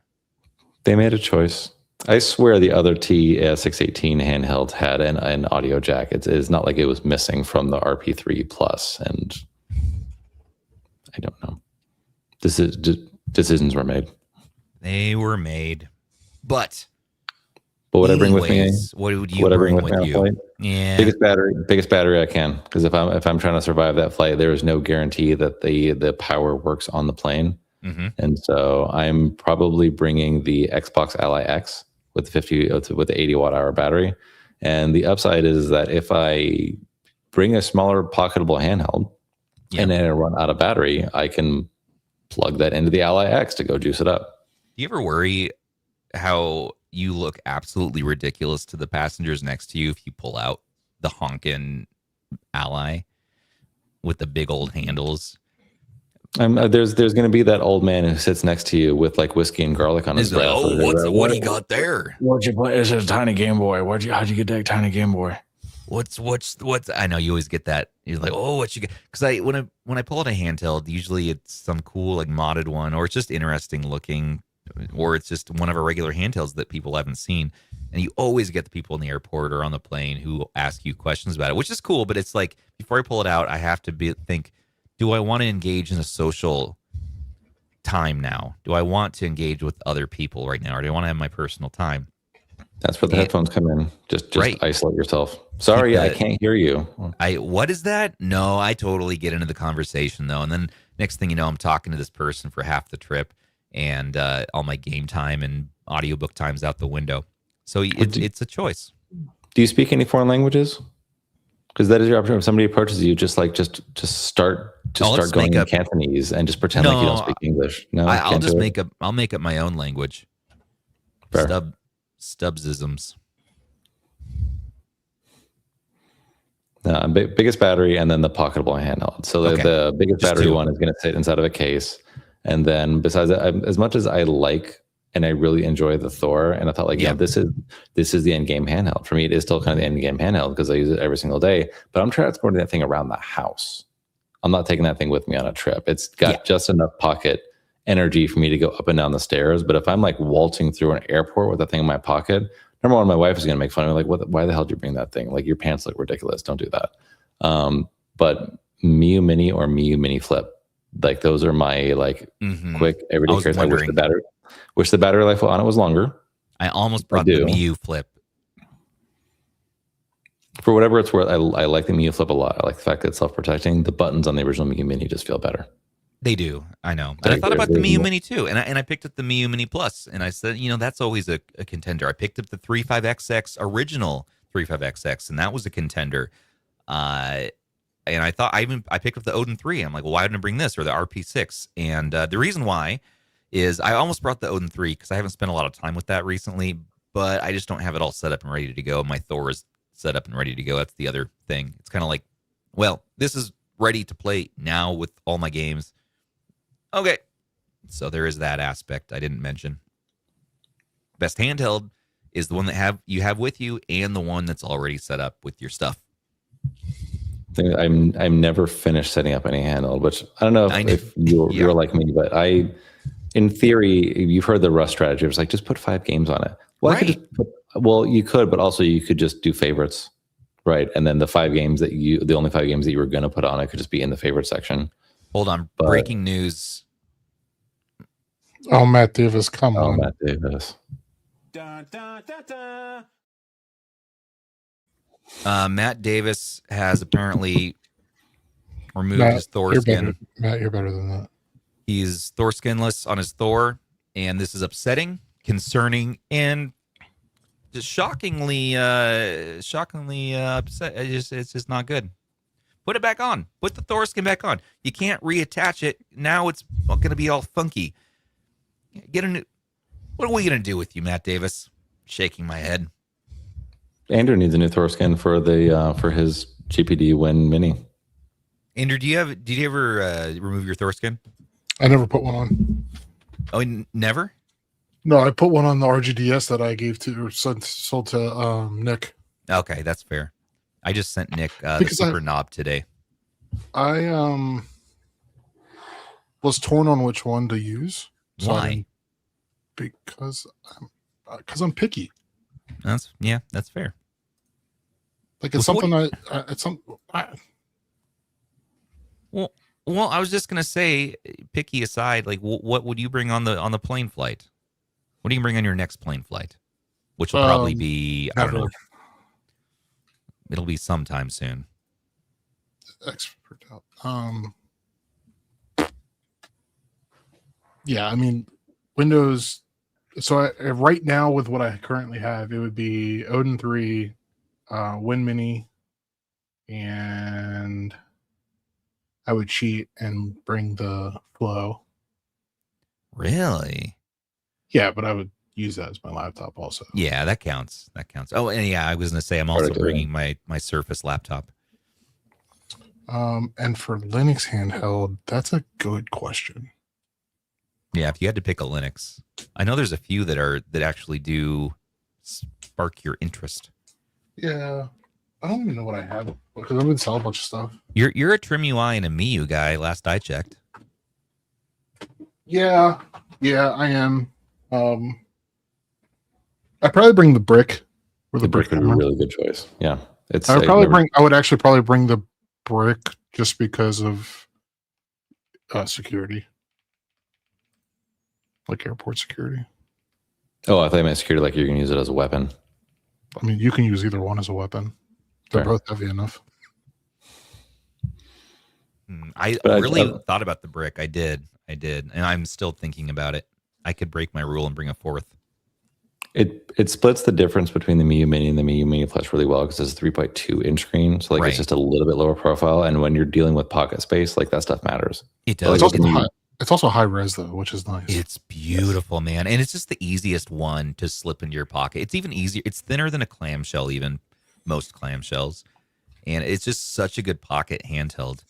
They made a choice. I swear the other T618 handheld had an audio jack. It's not like it was missing from the RP3 Plus, and I don't know. Decisions were made. They were made. But what I bring with me? What would you bring with you? Flight? Yeah, biggest battery I can, because if I'm trying to survive that flight, there is no guarantee that the power works on the plane. Mm-hmm. And so I'm probably bringing the Xbox Ally X with the 80 watt hour battery. And the upside is that if I bring a smaller pocketable handheld and then I run out of battery, I can plug that into the Ally X to go juice it up. Do you ever worry how you look absolutely ridiculous to the passengers next to you if you pull out the honkin' Ally with the big old handles? There's going to be that old man who sits next to you with like whiskey and garlic on his breath. Oh, what do you got there? What'd you play? It's a tiny Game Boy. How'd you get that tiny Game Boy? What's? I know you always get that. You're like, oh, what you get? Because when I pull out a handheld, usually it's some cool like modded one, or it's just interesting looking, or it's just one of our regular handhelds that people haven't seen. And you always get the people in the airport or on the plane who ask you questions about it, which is cool. But it's like before I pull it out, I have to think, do I want to engage in a social time now? Do I want to engage with other people right now, or do I want to have my personal time? That's where the headphones come in. Just right. Isolate yourself. Sorry, I can't hear you. What is that? No, I totally get into the conversation though, and then next thing you know, I'm talking to this person for half the trip, and all my game time and audiobook time's out the window. So it's a choice. Do you speak any foreign languages? Because that is your option. If somebody approaches you, just start going in Cantonese and just pretend like you don't speak English. No, I'll make up my own language. Stubbsisms. Biggest battery and then the pocketable handheld. So the biggest battery one is going to sit inside of a case. And then besides that, as much as I like and I really enjoy the Thor, and I thought like, this is the end game handheld. For me, it is still kind of the end game handheld because I use it every single day. But I'm transporting that thing around the house. I'm not taking that thing with me on a trip. It's got just enough pocket energy for me to go up and down the stairs. But if I'm like waltzing through an airport with that thing in my pocket, number one, my wife is going to make fun of me. Like, why the hell did you bring that thing? Like, your pants look ridiculous. Don't do that. But Miu Mini or Miu Mini Flip, like those are my like quick everyday cares. I wish the battery life on it was longer. I almost brought the Miu Flip. For whatever it's worth, I like the Miu Flip a lot. I like the fact that it's self-protecting. The buttons on the original Miu Mini just feel better. They do. I know. But I thought about the Miu Mini too. And I picked up the Miu Mini Plus. And I said, that's always a contender. I picked up the 35XX original 35XX, and that was a contender. And I thought I picked up the Odin 3. I'm like, well, why didn't I bring this or the RP6? And the reason why is I almost brought the Odin 3 because I haven't spent a lot of time with that recently, but I just don't have it all set up and ready to go. My Thor is set up and ready to go. That's the other thing. It's kind of like, well, this is ready to play now with all my games. Okay. So there is that aspect I didn't mention. Best handheld is the one that you have with you and the one that's already set up with your stuff. I'm never finished setting up any handheld, which I don't know if you're like me, but in theory, you've heard the Rust strategy. It's like, just put 5 games on it. Well, you could, but also you could just do favorites, right? And then the only 5 games that you were going to put on it could just be in the favorite section. Hold on. Breaking news. Oh, Matt Davis, come on. Matt Davis. Dun, dun, dun, dun. Matt Davis has apparently removed his Thor skin. Matt, you're better than that. He's Thor skinless on his Thor, and this is upsetting, concerning, and just shockingly upset. It's just not good. Put it back on. Put the Thor skin back on. You can't reattach it. Now it's going to be all funky. What are we going to do with you, Matt Davis? Shaking my head. Andrew needs a new Thor skin for his GPD Win Mini. Andrew, did you ever remove your Thor skin? I never put one on. Oh, never? No, I put one on the RGDS that I gave to or sold to Nick. Okay, that's fair. I just sent Nick the super knob today. I was torn on which one to use. Why? Because I'm picky. That's fair. Like it's something Well, I was just gonna say, picky aside, like what would you bring on the plane flight? What do you bring on your next plane flight? Which will probably be, I don't know. It'll be sometime soon. Yeah, I mean, Windows. So right now, with what I currently have, it would be Odin 3, Win Mini, and I would cheat and bring the Flow. Really? Yeah, but I would use that as my laptop also. Yeah, that counts. That counts. Oh, and yeah, I was going to say I'm also bringing my Surface laptop. And for Linux handheld, that's a good question. Yeah, if you had to pick a Linux, I know there's a few that actually do spark your interest. Yeah, I don't even know what I have because I would sell a bunch of stuff. You're a Trim UI and a MIUI guy. Last I checked. Yeah, I am. I probably bring the brick. Or the brick would be a really good choice. Yeah, I would actually probably bring the brick just because of security, like airport security. Oh, I thought you meant security, like you can use it as a weapon. I mean, you can use either one as a weapon. They're both heavy enough. I really thought about the brick. I did, and I'm still thinking about it. I could break my rule and bring a fourth. It splits the difference between the MIUI Mini and the MIUI Mini Plus really well because it's a 3.2 inch screen, so it's just a little bit lower profile. And when you're dealing with pocket space, like that stuff matters. It does. It's also high res though, which is nice. It's beautiful, man, and it's just the easiest one to slip into your pocket. It's even easier. It's thinner than a clamshell, even most clamshells, and it's just such a good pocket handheld.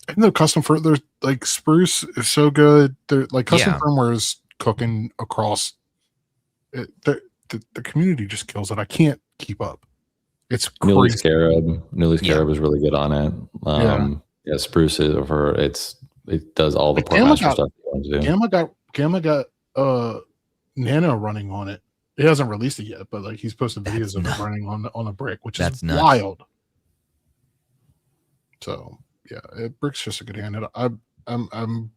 And the custom there's like Spruce is so good. They're like custom firmware is cooking across. The community just kills it. I can't keep up. It's crazy. Newly Scarab is really good on it. Yeah, Spruce is over. It does all the Portmaster stuff you want to do. Gamma got Nano running on it. He hasn't released it yet, but like he's posted videos of it running on a brick, which is wild. So yeah, Brick's just a good hand. I'm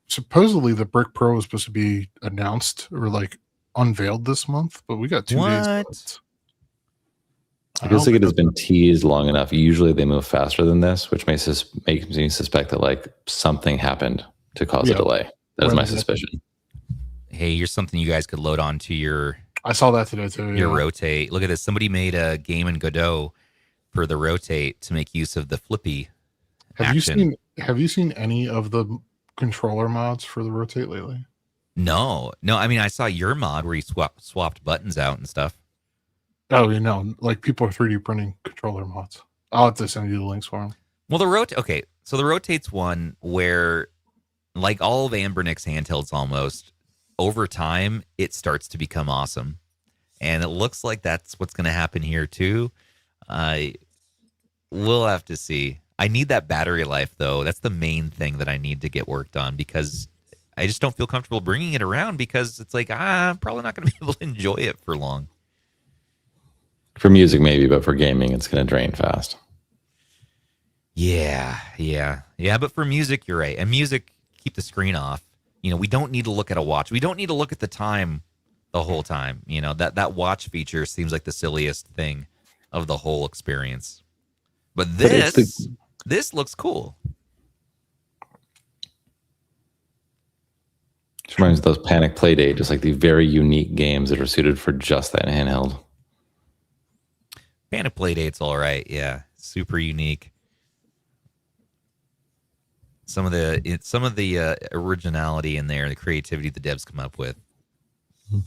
supposedly the Brick Pro is supposed to be announced or like unveiled this month, but we got 2 days. I guess like it has been teased long enough. Usually they move faster than this, which makes me suspect that like something happened to cause a delay. That's my suspicion. Hey, here's something you guys could load onto your. I saw that today too. Your Rotate. Look at this. Somebody made a game in Godot for the Rotate to make use of the flippy. Have you seen any of the controller mods for the Rotate lately? No. I mean, I saw your mod where you swapped buttons out and stuff. Oh, you know, like people are 3D printing controller mods. I'll have to send you the links for them. Well, so the Rotate's one where, like all of Anbernic's handhelds almost, over time, it starts to become awesome. And it looks like that's what's going to happen here too. We'll have to see. I need that battery life, though. That's the main thing that I need to get worked on because I just don't feel comfortable bringing it around because it's like, I'm probably not going to be able to enjoy it for long. For music, maybe, but for gaming, it's going to drain fast. Yeah. But for music, you're right. And music, keep the screen off. You know, we don't need to look at a watch. We don't need to look at the time the whole time. You know, that watch feature seems like the silliest thing of the whole experience. But this looks cool. It reminds me of those Panic Playdate, just like the very unique games that are suited for just that handheld. Panic Playdate's all right, yeah, super unique. Some of the originality in there, the creativity the devs come up with. So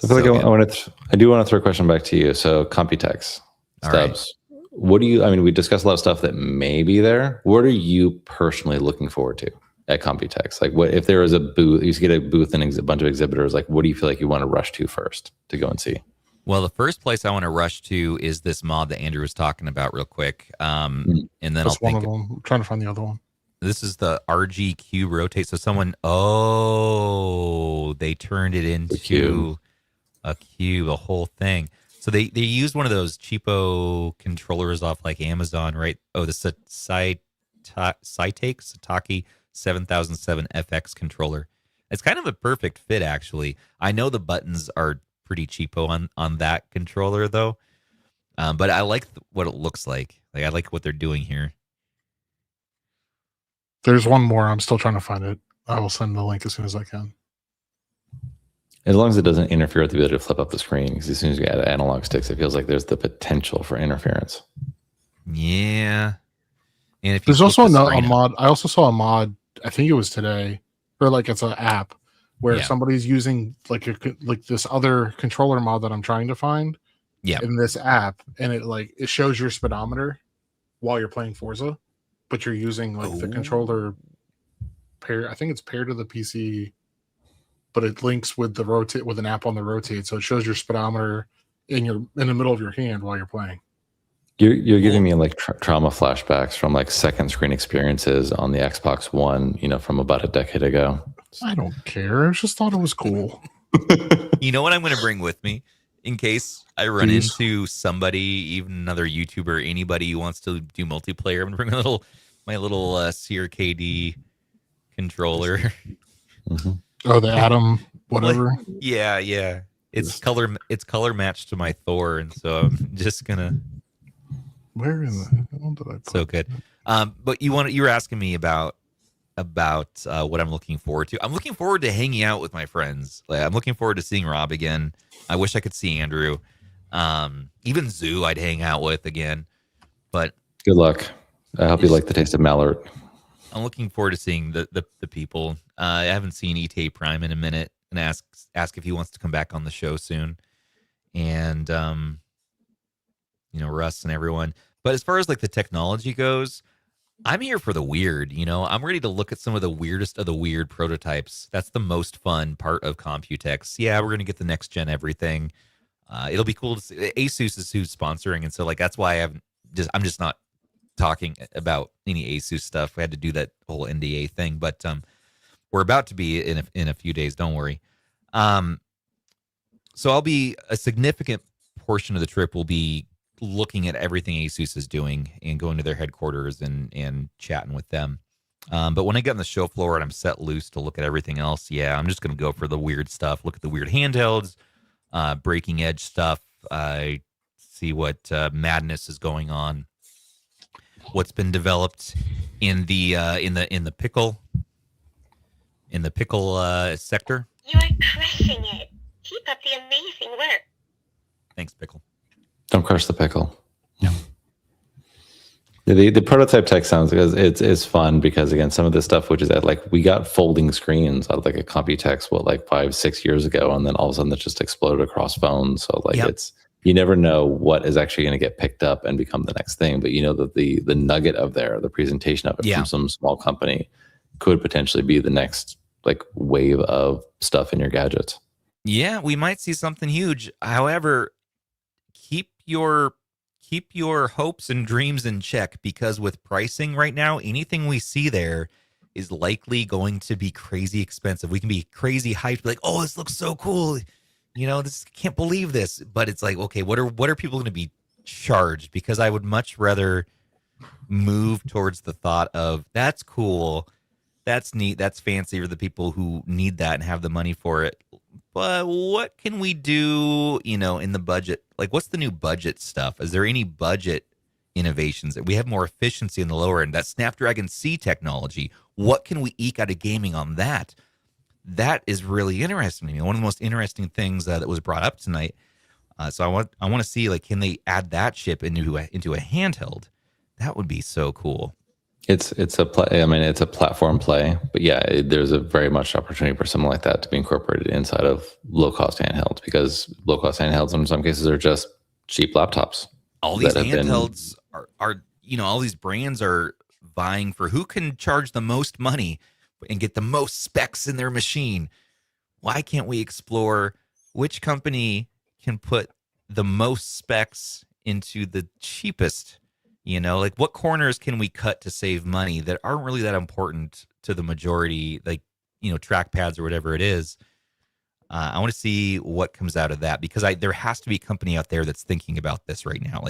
I feel like I do want to throw a question back to you. So Computex, Stubbs, what do you? I mean, we discussed a lot of stuff that may be there. What are you personally looking forward to at Computex? Like, what if there was a booth? You get a booth and a bunch of exhibitors. Like, what do you feel like you want to rush to first to go and see? Well, the first place I want to rush to is this mod that Andrew was talking about real quick. And then that's one of them. I'm trying to find the other one. This is the RG Rotate. So they turned it into a cube, a whole thing. So they used one of those cheapo controllers off like Amazon, right? Oh, the Satake 7007 FX controller. It's kind of a perfect fit, actually. I know the buttons are pretty cheapo on that controller, though. But I like what it looks like. Like I like what they're doing here. There's one more. I'm still trying to find it. I will send the link as soon as I can. As long as it doesn't interfere with the ability to flip up the screen, because as soon as you add analog sticks, it feels like there's the potential for interference. Yeah. And if there's also a mod. I also saw a mod. I think it was today, or like it's an app where somebody's using like this other controller mod that I'm trying to find. Yeah. In this app, and it shows your speedometer while you're playing Forza, but you're using the controller pair. I think it's paired to the PC, but it links with the Rotate with an app on the Rotate, so it shows your speedometer in the middle of your hand while you're playing. You're giving me like trauma flashbacks from like second screen experiences on the Xbox One, from about a decade ago. I don't care. I just thought it was cool. You know what I'm going to bring with me in case I run into somebody, even another YouTuber, anybody who wants to do multiplayer. I'm going to bring my little CRKD controller. Mm-hmm. Oh, the Atom, whatever. Yeah. It's color matched to my Thor, and so I'm just gonna. Where in the hell did I put so good? But you were asking me about what I'm looking forward to. I'm looking forward to hanging out with my friends. I'm looking forward to seeing Rob again. I wish I could see Andrew. Even Zoo I'd hang out with again. But good luck. I hope you like the taste of Mallard. I'm looking forward to seeing the people. I haven't seen ETA Prime in a minute, and ask if he wants to come back on the show soon. And Russ and everyone. But as far as like the technology goes, I'm here for the weird. I'm ready to look at some of the weirdest of the weird prototypes. That's the most fun part of Computex. Yeah, we're gonna get the next gen everything. It'll be cool to see. Asus is who's sponsoring, and so like that's why I'm just not talking about any Asus stuff. We had to do that whole NDA thing, but we're about to be in a few days. Don't worry. So I'll be a significant portion of the trip will be looking at everything Asus is doing and going to their headquarters and chatting with them. But when I get on the show floor and I'm set loose to look at everything else, I'm just going to go for the weird stuff, look at the weird handhelds, breaking edge stuff, see what madness is going on, what's been developed in the pickle sector. You are crushing it. Keep up the amazing work. Thanks, Pickle. Don't crush the pickle. Yeah. The prototype tech sounds it's fun because again, some of this stuff which is at we got folding screens out of like a Computex 5-6 years ago, and then all of a sudden it just exploded across phones. So it's you never know what is actually going to get picked up and become the next thing, but that the nugget of the presentation of it from some small company could potentially be the next wave of stuff in your gadgets. Yeah, we might see something huge. However, keep your hopes and dreams in check, because with pricing right now, anything we see there is likely going to be crazy expensive. We can be crazy hyped, like, oh, this looks so cool. Can't believe this. But it's like, okay, what are people going to be charged? Because I would much rather move towards the thought of that's cool, that's neat, that's fancy for the people who need that and have the money for it. But what can we do, in the budget? What's the new budget stuff? Is there any budget innovations? We have more efficiency in the lower end. That Snapdragon C technology, what can we eke out of gaming on that? That is really interesting to me. One of the most interesting things that was brought up tonight. So I want to see, can they add that chip into a handheld? That would be so cool. It's a play. I mean, it's a platform play, but there's a very much opportunity for something like that to be incorporated inside of low-cost handhelds, because low-cost handhelds in some cases are just cheap laptops. All these handhelds are all these brands are vying for who can charge the most money and get the most specs in their machine. Why can't we explore which company can put the most specs into the cheapest? What corners can we cut to save money that aren't really that important to the majority, trackpads or whatever it is. I want to see what comes out of that, because there has to be a company out there that's thinking about this right now.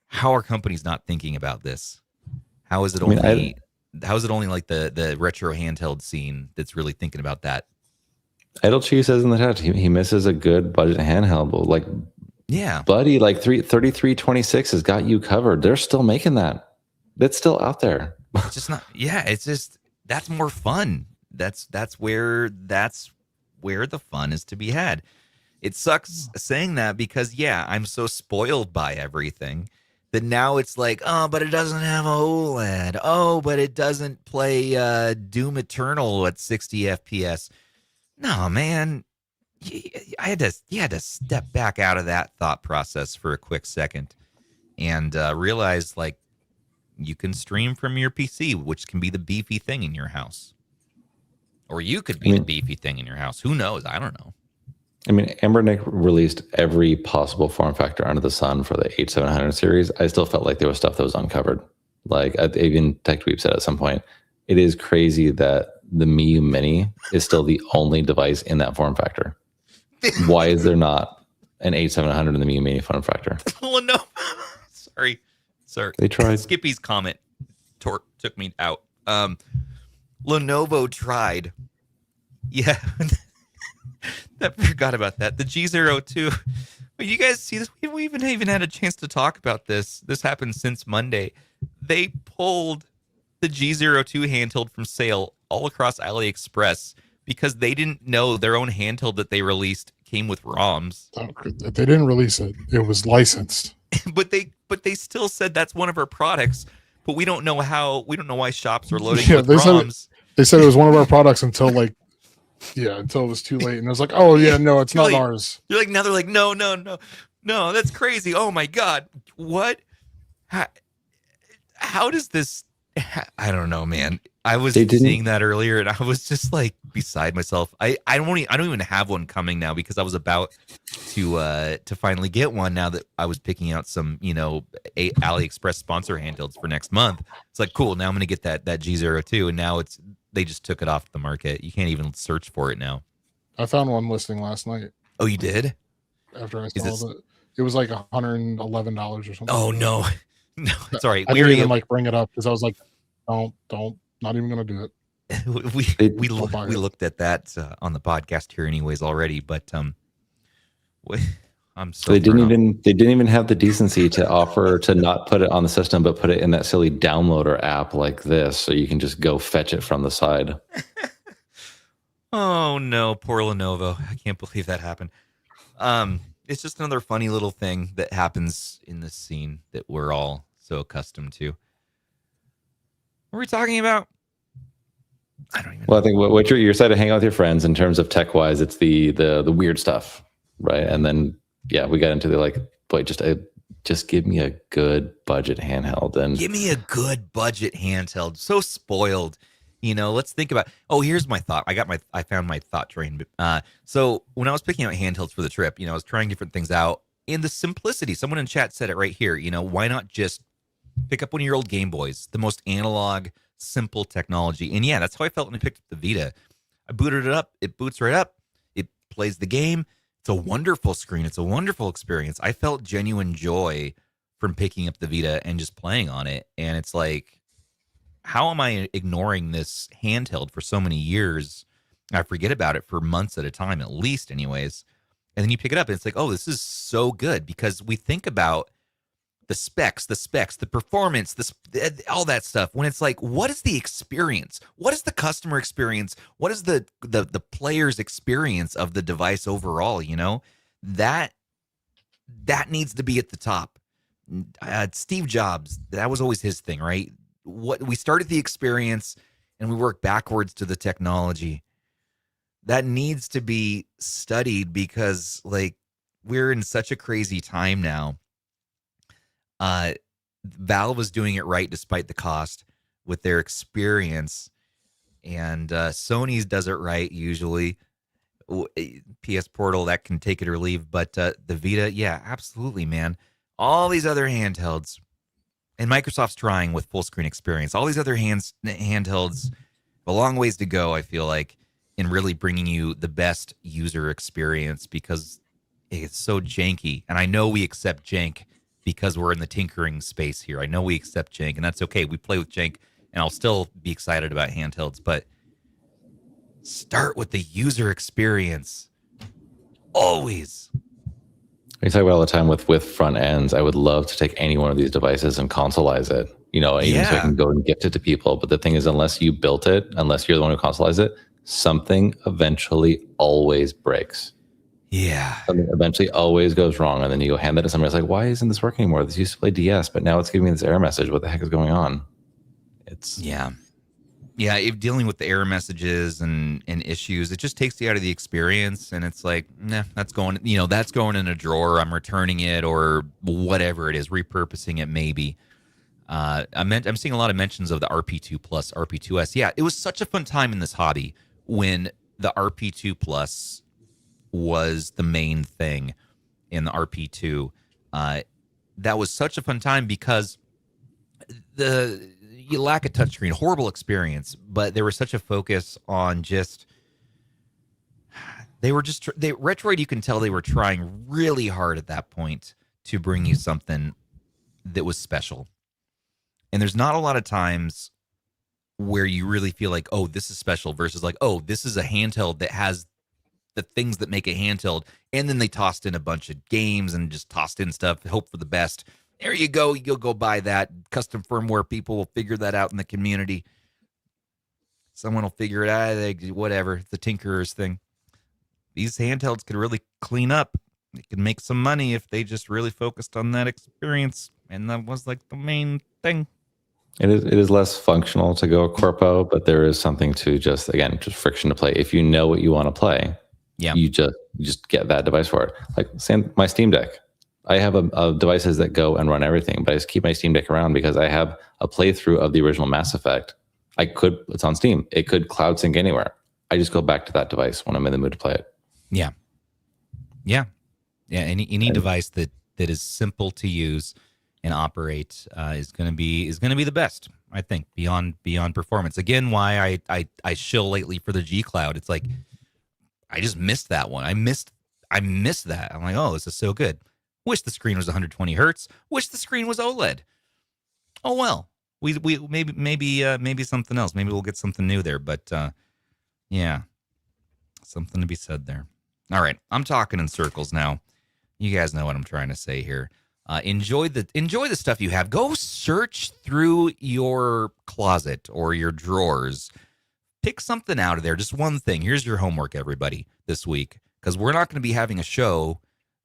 How are companies not thinking about this? How is it only the retro handheld scene that's really thinking about that? Idle Cheese says in the chat he misses a good budget handheld. Well, yeah, buddy, 3326 has got you covered. They're still making that. That's still out there. It's just not. Yeah, it's just that's more fun. That's where the fun is to be had. It sucks saying that because I'm so spoiled by everything that now it's like, oh, but it doesn't have a OLED. Oh, but it doesn't play Doom Eternal at 60 FPS. No, man. You had to step back out of that thought process for a quick second and realize, like, you can stream from your PC, which can be the beefy thing in your house. Or you could be the beefy thing in your house. Who knows? I don't know. I mean, Anbernic released every possible form factor under the sun for the H700 series. I still felt like there was stuff that was uncovered. Like, even TechTweep said at some point, it is crazy that the Miyoo Mini is still the only device in that form factor. Why is there not an H700 in the Miyoo Mini form factor? Oh, no. Sorry. They tried. Skippy's comment took me out. Lenovo tried. Yeah. I forgot about that. The G02. Well, you guys see this? We even had a chance to talk about this. This happened since Monday. They pulled the G02 handheld from sale all across AliExpress because they didn't know their own handheld that they released came with ROMs. They didn't release it. It was licensed. but they still said that's one of our products, but we don't know how. We don't know why shops are loading with ROMs. They said it was one of our products until it was too late, and I was like, oh yeah, no, it's not ours. You're like, now they're like, no, that's crazy. Oh my god, what? How does this? I don't know, man. I was seeing that earlier, and I was just like beside myself. I don't even have one coming now because I was about to finally get one. Now that I was picking out some AliExpress sponsor handhelds for next month, it's like cool. Now I'm gonna get that G02, and now they just took it off the market. You can't even search for it now. I found one listing last night. Oh, you did? After I saw it was like $111 or something. Oh no, it's all right. I didn't even bring it up because I was like, don't, not even gonna do it. we looked at that on the podcast here anyways already, but I'm so they didn't even have the decency to offer to not put it on the system, but put it in that silly downloader app like this, so you can just go fetch it from the side. Oh no, poor Lenovo! I can't believe that happened. It's just another funny little thing that happens in this scene that we're all so accustomed to. What are we talking about? I don't even know. Well, I think what you're excited to hang out with your friends in terms of tech wise, it's the weird stuff, right? And then we got into just give me a good budget handheld and give me a good budget handheld. So spoiled. Let's think about. Oh, here's my thought. I found my thought train. So when I was picking out handhelds for the trip, I was trying different things out. In the simplicity, someone in chat said it right here. Why not just pick up one of your old Game Boys, the most analog, simple technology. And that's how I felt when I picked up the Vita. I booted it up. It boots right up. It plays the game. It's a wonderful screen. It's a wonderful experience. I felt genuine joy from picking up the Vita and just playing on it. And it's like, how am I ignoring this handheld for so many years? I forget about it for months at a time, at least anyways. And then you pick it up and it's like, oh, this is so good, because we think about the specs, the performance, all that stuff. When it's like, what is the experience? What is the customer experience? What is the player's experience of the device overall? That needs to be at the top. Steve Jobs, that was always his thing, right? We started the experience and we work backwards to the technology. That needs to be studied because, like, we're in such a crazy time now. Valve was doing it right despite the cost with their experience, and Sony's does it right usually. PS Portal, that can take it or leave, but the Vita, absolutely, man. All these other handhelds, and Microsoft's trying with full screen experience. All these other handhelds have a long ways to go, I feel like, in really bringing you the best user experience, because it's so janky, and I know we accept jank because we're in the tinkering space here. I know we accept jank, and that's okay. We play with jank, and I'll still be excited about handhelds, but start with the user experience. Always. We talk about all the time with front ends. I would love to take any one of these devices and consoleize it even so I can go and gift it to people. But the thing is, unless you built it, unless you're the one who consoleized it, something eventually always breaks. Yeah. Something eventually always goes wrong. And then you go hand that to somebody. It's like, why isn't this working anymore? This used to play DS, but now it's giving me this error message. What the heck is going on? Yeah. If dealing with the error messages and issues, it just takes you out of the experience. And it's like, nah, that's going in a drawer. I'm returning it or whatever it is, repurposing it maybe. I'm seeing a lot of mentions of the RP2 Plus, RP2S. Yeah, it was such a fun time in this hobby when the RP2 Plus was the main thing in the RP2. That was such a fun time because you lack a touchscreen, horrible experience, but there was such a focus on Retroid, you can tell they were trying really hard at that point to bring you something that was special. And there's not a lot of times where you really feel like, oh, this is special versus like, oh, this is a handheld that has the things that make a handheld. And then they tossed in a bunch of games and just tossed in stuff, hope for the best. There you go. You go buy that. Custom firmware people will figure that out in the community. Someone will figure it out. Whatever. It's the tinkerer's thing. These handhelds could really clean up. They could make some money if they just really focused on that experience. And that was like the main thing. It is less functional to go corpo, but there is something to just friction to play. If you know what you want to play, you just get that device for it. Like my Steam Deck. I have devices that go and run everything, but I just keep my Steam Deck around because I have a playthrough of the original Mass Effect. It's on Steam. It could cloud sync anywhere. I just go back to that device when I'm in the mood to play it. Yeah. Any device that is simple to use and operate is going to be the best, I think, beyond performance. Again, why I shill lately for the G Cloud. It's like I just missed that one. I missed that. I'm like, oh, this is so good. Wish the screen was 120 hertz. Wish the screen was OLED. Oh well, we maybe something else. Maybe we'll get something new there. But yeah, something to be said there. All right, I'm talking in circles now. You guys know what I'm trying to say here. Enjoy the stuff you have. Go search through your closet or your drawers. Pick something out of there. Just one thing. Here's your homework, everybody, this week, because we're not going to be having a show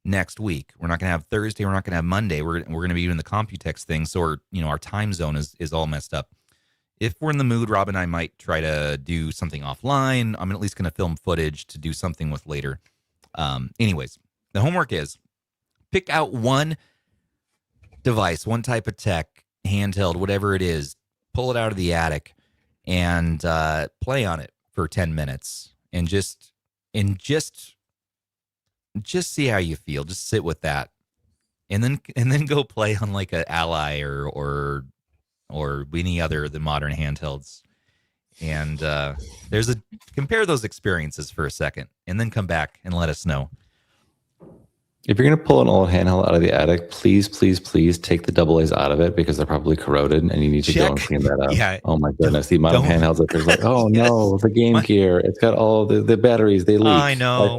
next week. We're not going to have Thursday. We're not going to have Monday. We're going to be doing the Computex thing, so our time zone is all messed up. If we're in the mood, Rob and I might try to do something offline. I'm at least going to film footage to do something with later. Anyways, the homework is pick out one device, one type of tech, handheld, whatever it is, pull it out of the attic and play on it for 10 minutes and just see how you feel. Just sit with that, and then go play on like a Ally or any other of the modern handhelds. And compare those experiences for a second, and then come back and let us know. If you're going to pull an old handheld out of the attic, please take the AA's out of it because they're probably corroded and you need to go and clean that up. Yeah, oh my goodness. The amount of handhelds that there's like, oh yes. No, the Game Gear. It's got all the batteries. They leak. I know.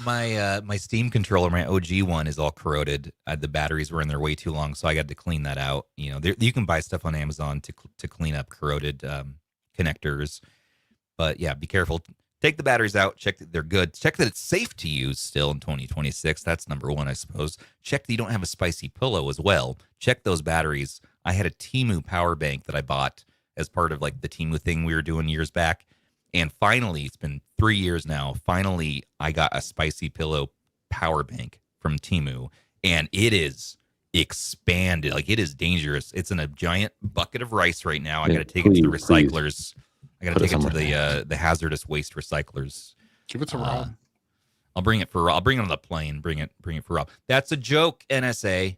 My Steam controller, my OG one, is all corroded. The batteries were in there way too long, so I got to clean that out. You can buy stuff on Amazon to clean up corroded connectors. But yeah, be careful. Take the batteries out. Check that they're good. Check that it's safe to use still in 2026. That's number one, I suppose. Check that you don't have a spicy pillow as well. Check those batteries. I had a Temu power bank that I bought as part of like the Temu thing we were doing years back. And finally, it's been 3 years now. Finally, I got a spicy pillow power bank from Temu, and it is expanded. Like, it is dangerous. It's in a giant bucket of rice right now. I got to take it to the recyclers. I got to take it to the hazardous waste recyclers. Give it to Rob. I'll bring it for Rob. I'll bring it on the plane. Bring it for Rob. That's a joke, NSA.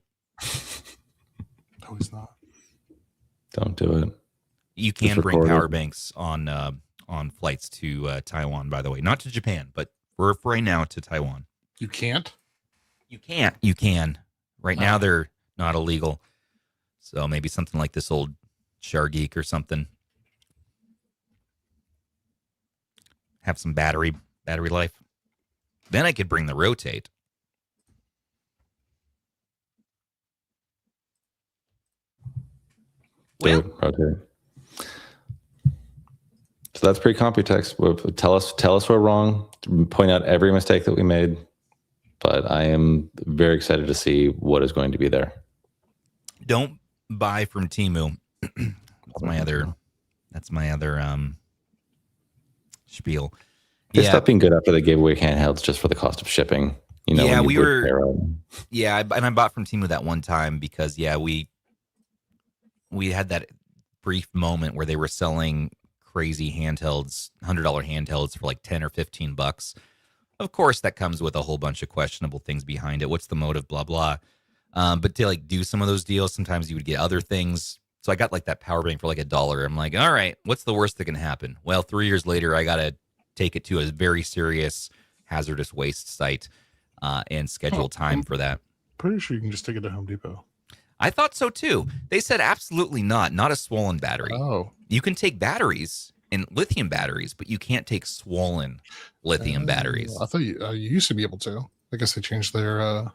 No, he's not. Don't do it. You can bring power banks on flights to Taiwan, by the way. Not to Japan, but for right now to Taiwan. You can't? You can't. You can. Right now they're not illegal. So maybe something like this old Char Geek or something. Have some battery life. Then I could bring the Rotate. Well, Rotate. So that's pre-Computex. Tell us we're wrong. Point out every mistake that we made. But I am very excited to see what is going to be there. don't buy from Temu. That's my other spiel. They stopped being good after they gave away handhelds just for the cost of shipping. You know, yeah, and I bought from Temu that one time because we had that brief moment where they were selling crazy handhelds, $100 handhelds for like 10 or 15 bucks. Of course, that comes with a whole bunch of questionable things behind it. What's the motive? Blah blah. But to like do some of those deals, sometimes you would get other things. So I got like that power bank for like $1. I'm like, all right, what's the worst that can happen? Well, 3 years later, I got to take it to a very serious hazardous waste site and schedule time for that. Pretty sure you can just take it to Home Depot. I thought so too. They said absolutely not a swollen battery. Oh, you can take batteries and lithium batteries, but you can't take swollen lithium batteries. I thought you used to be able to. I guess they changed their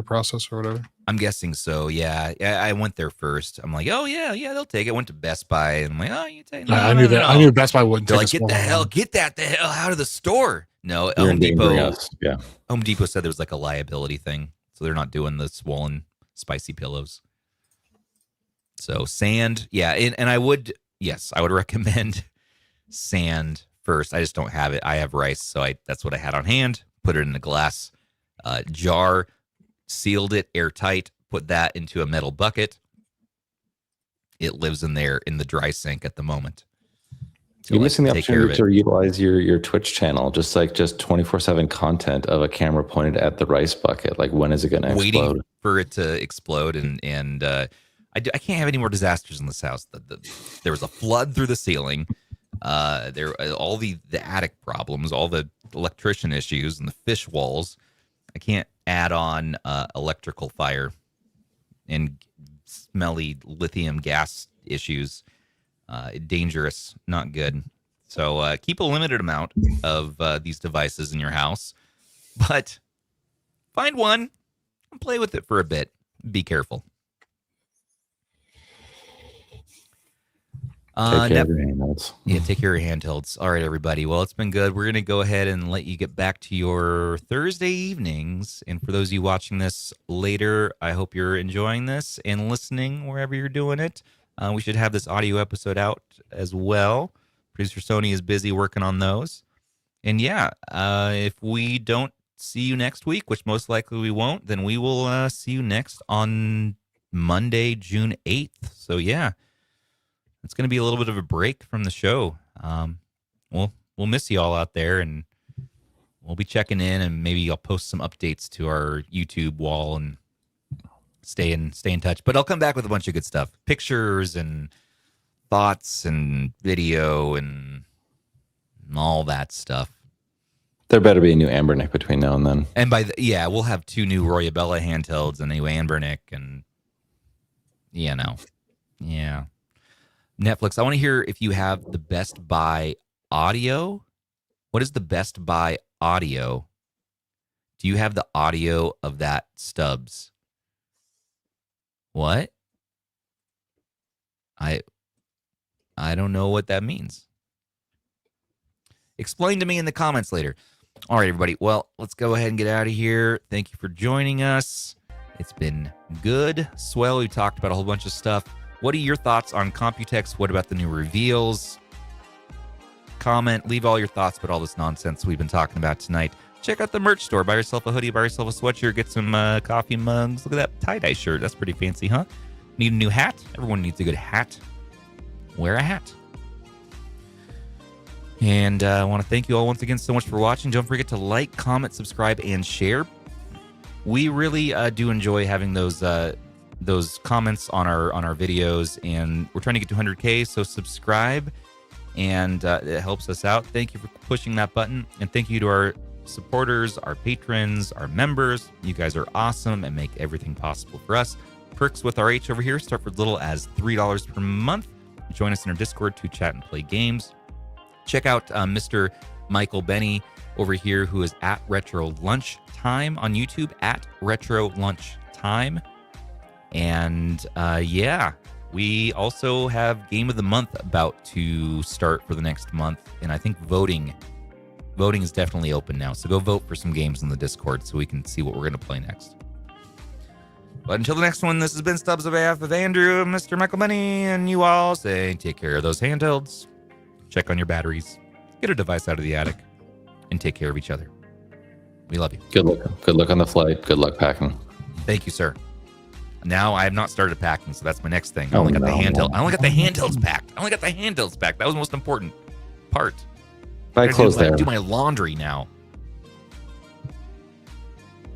process or whatever. I'm guessing so. Yeah, I went there first. I'm like, oh yeah, they'll take it. Went to Best Buy and I'm like, oh, you take. No, I knew that. No. I knew Best Buy wouldn't. They're like, get the hell out of the store. No, Home Depot. Yeah, Home Depot said there was like a liability thing, so they're not doing the swollen spicy pillows. So sand, yeah, and I would recommend sand first. I just don't have it. I have rice, so that's what I had on hand. Put it in a glass jar, sealed it airtight, put that into a metal bucket. It lives in there in the dry sink at the moment. You're missing the opportunity to utilize your Twitch channel, just 24/7 content of a camera pointed at the rice bucket. Like, when is it going to explode? Waiting for it to explode, and I can't have any more disasters in this house. There was a flood through the ceiling. All the attic problems, all the electrician issues, and the fish walls. I can't add on electrical fire and smelly lithium gas issues. Dangerous, not good. So keep a limited amount of these devices in your house, but find one and play with it for a bit. Be careful. Take care of your handhelds. Yeah, take care of your handhelds. All right, everybody. Well, it's been good. We're going to go ahead and let you get back to your Thursday evenings. And for those of you watching this later, I hope you're enjoying this and listening wherever you're doing it. We should have this audio episode out as well. Producer Sony is busy working on those. And yeah, if we don't see you next week, which most likely we won't, then we will see you next on Monday, June 8th. So yeah, it's going to be a little bit of a break from the show. We'll miss you all out there, and we'll be checking in, and maybe I'll post some updates to our YouTube wall and stay in touch. But I'll come back with a bunch of good stuff, pictures and thoughts and video and all that stuff. There better be a new Anbernic between now and then. And we'll have 2 new Royabella handhelds and a new Anbernic, and yeah. Netflix, I want to hear if you have the Best Buy audio. What is the Best Buy audio? Do you have the audio of that Stubbs? What? I don't know what that means. Explain to me in the comments later. All right, everybody. Well, let's go ahead and get out of here. Thank you for joining us. It's been good. Swell. We talked about a whole bunch of stuff. What are your thoughts on Computex? What about the new reveals? Comment, leave all your thoughts about all this nonsense we've been talking about tonight. Check out the merch store. Buy yourself a hoodie, buy yourself a sweatshirt, get some coffee mugs. Look at that tie-dye shirt. That's pretty fancy, huh? Need a new hat? Everyone needs a good hat. Wear a hat. And I want to thank you all once again so much for watching. Don't forget to like, comment, subscribe, and share. We really do enjoy having those comments on our videos, and we're trying to get to 100K, so subscribe, and it helps us out. Thank you for pushing that button, and thank you to our supporters, our patrons, our members. You guys are awesome and make everything possible for us. Perks with RH over here start for as little as $3 per month. Join us in our Discord to chat and play games. Check out Mr. Michael Benny over here, who is at Retro Lunch Time on YouTube, at Retro Lunch Time. And We also have Game of the Month about to start for the next month, and I think voting is definitely open now. So go vote for some games in the Discord so we can see what we're going to play next. But until the next one, this has been Stubbs on behalf of Andrew, Mr. Michael Money, and you all saying take care of those handhelds, check on your batteries, get a device out of the attic, and take care of each other. We love you. Good luck. Good luck on the flight. Good luck packing. Thank you, sir. Now I have not started packing, so that's my next thing. I only got the handhelds packed. That was the most important part. Buy clothes there. Do my laundry now.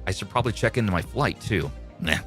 I should probably check into my flight too. Nah.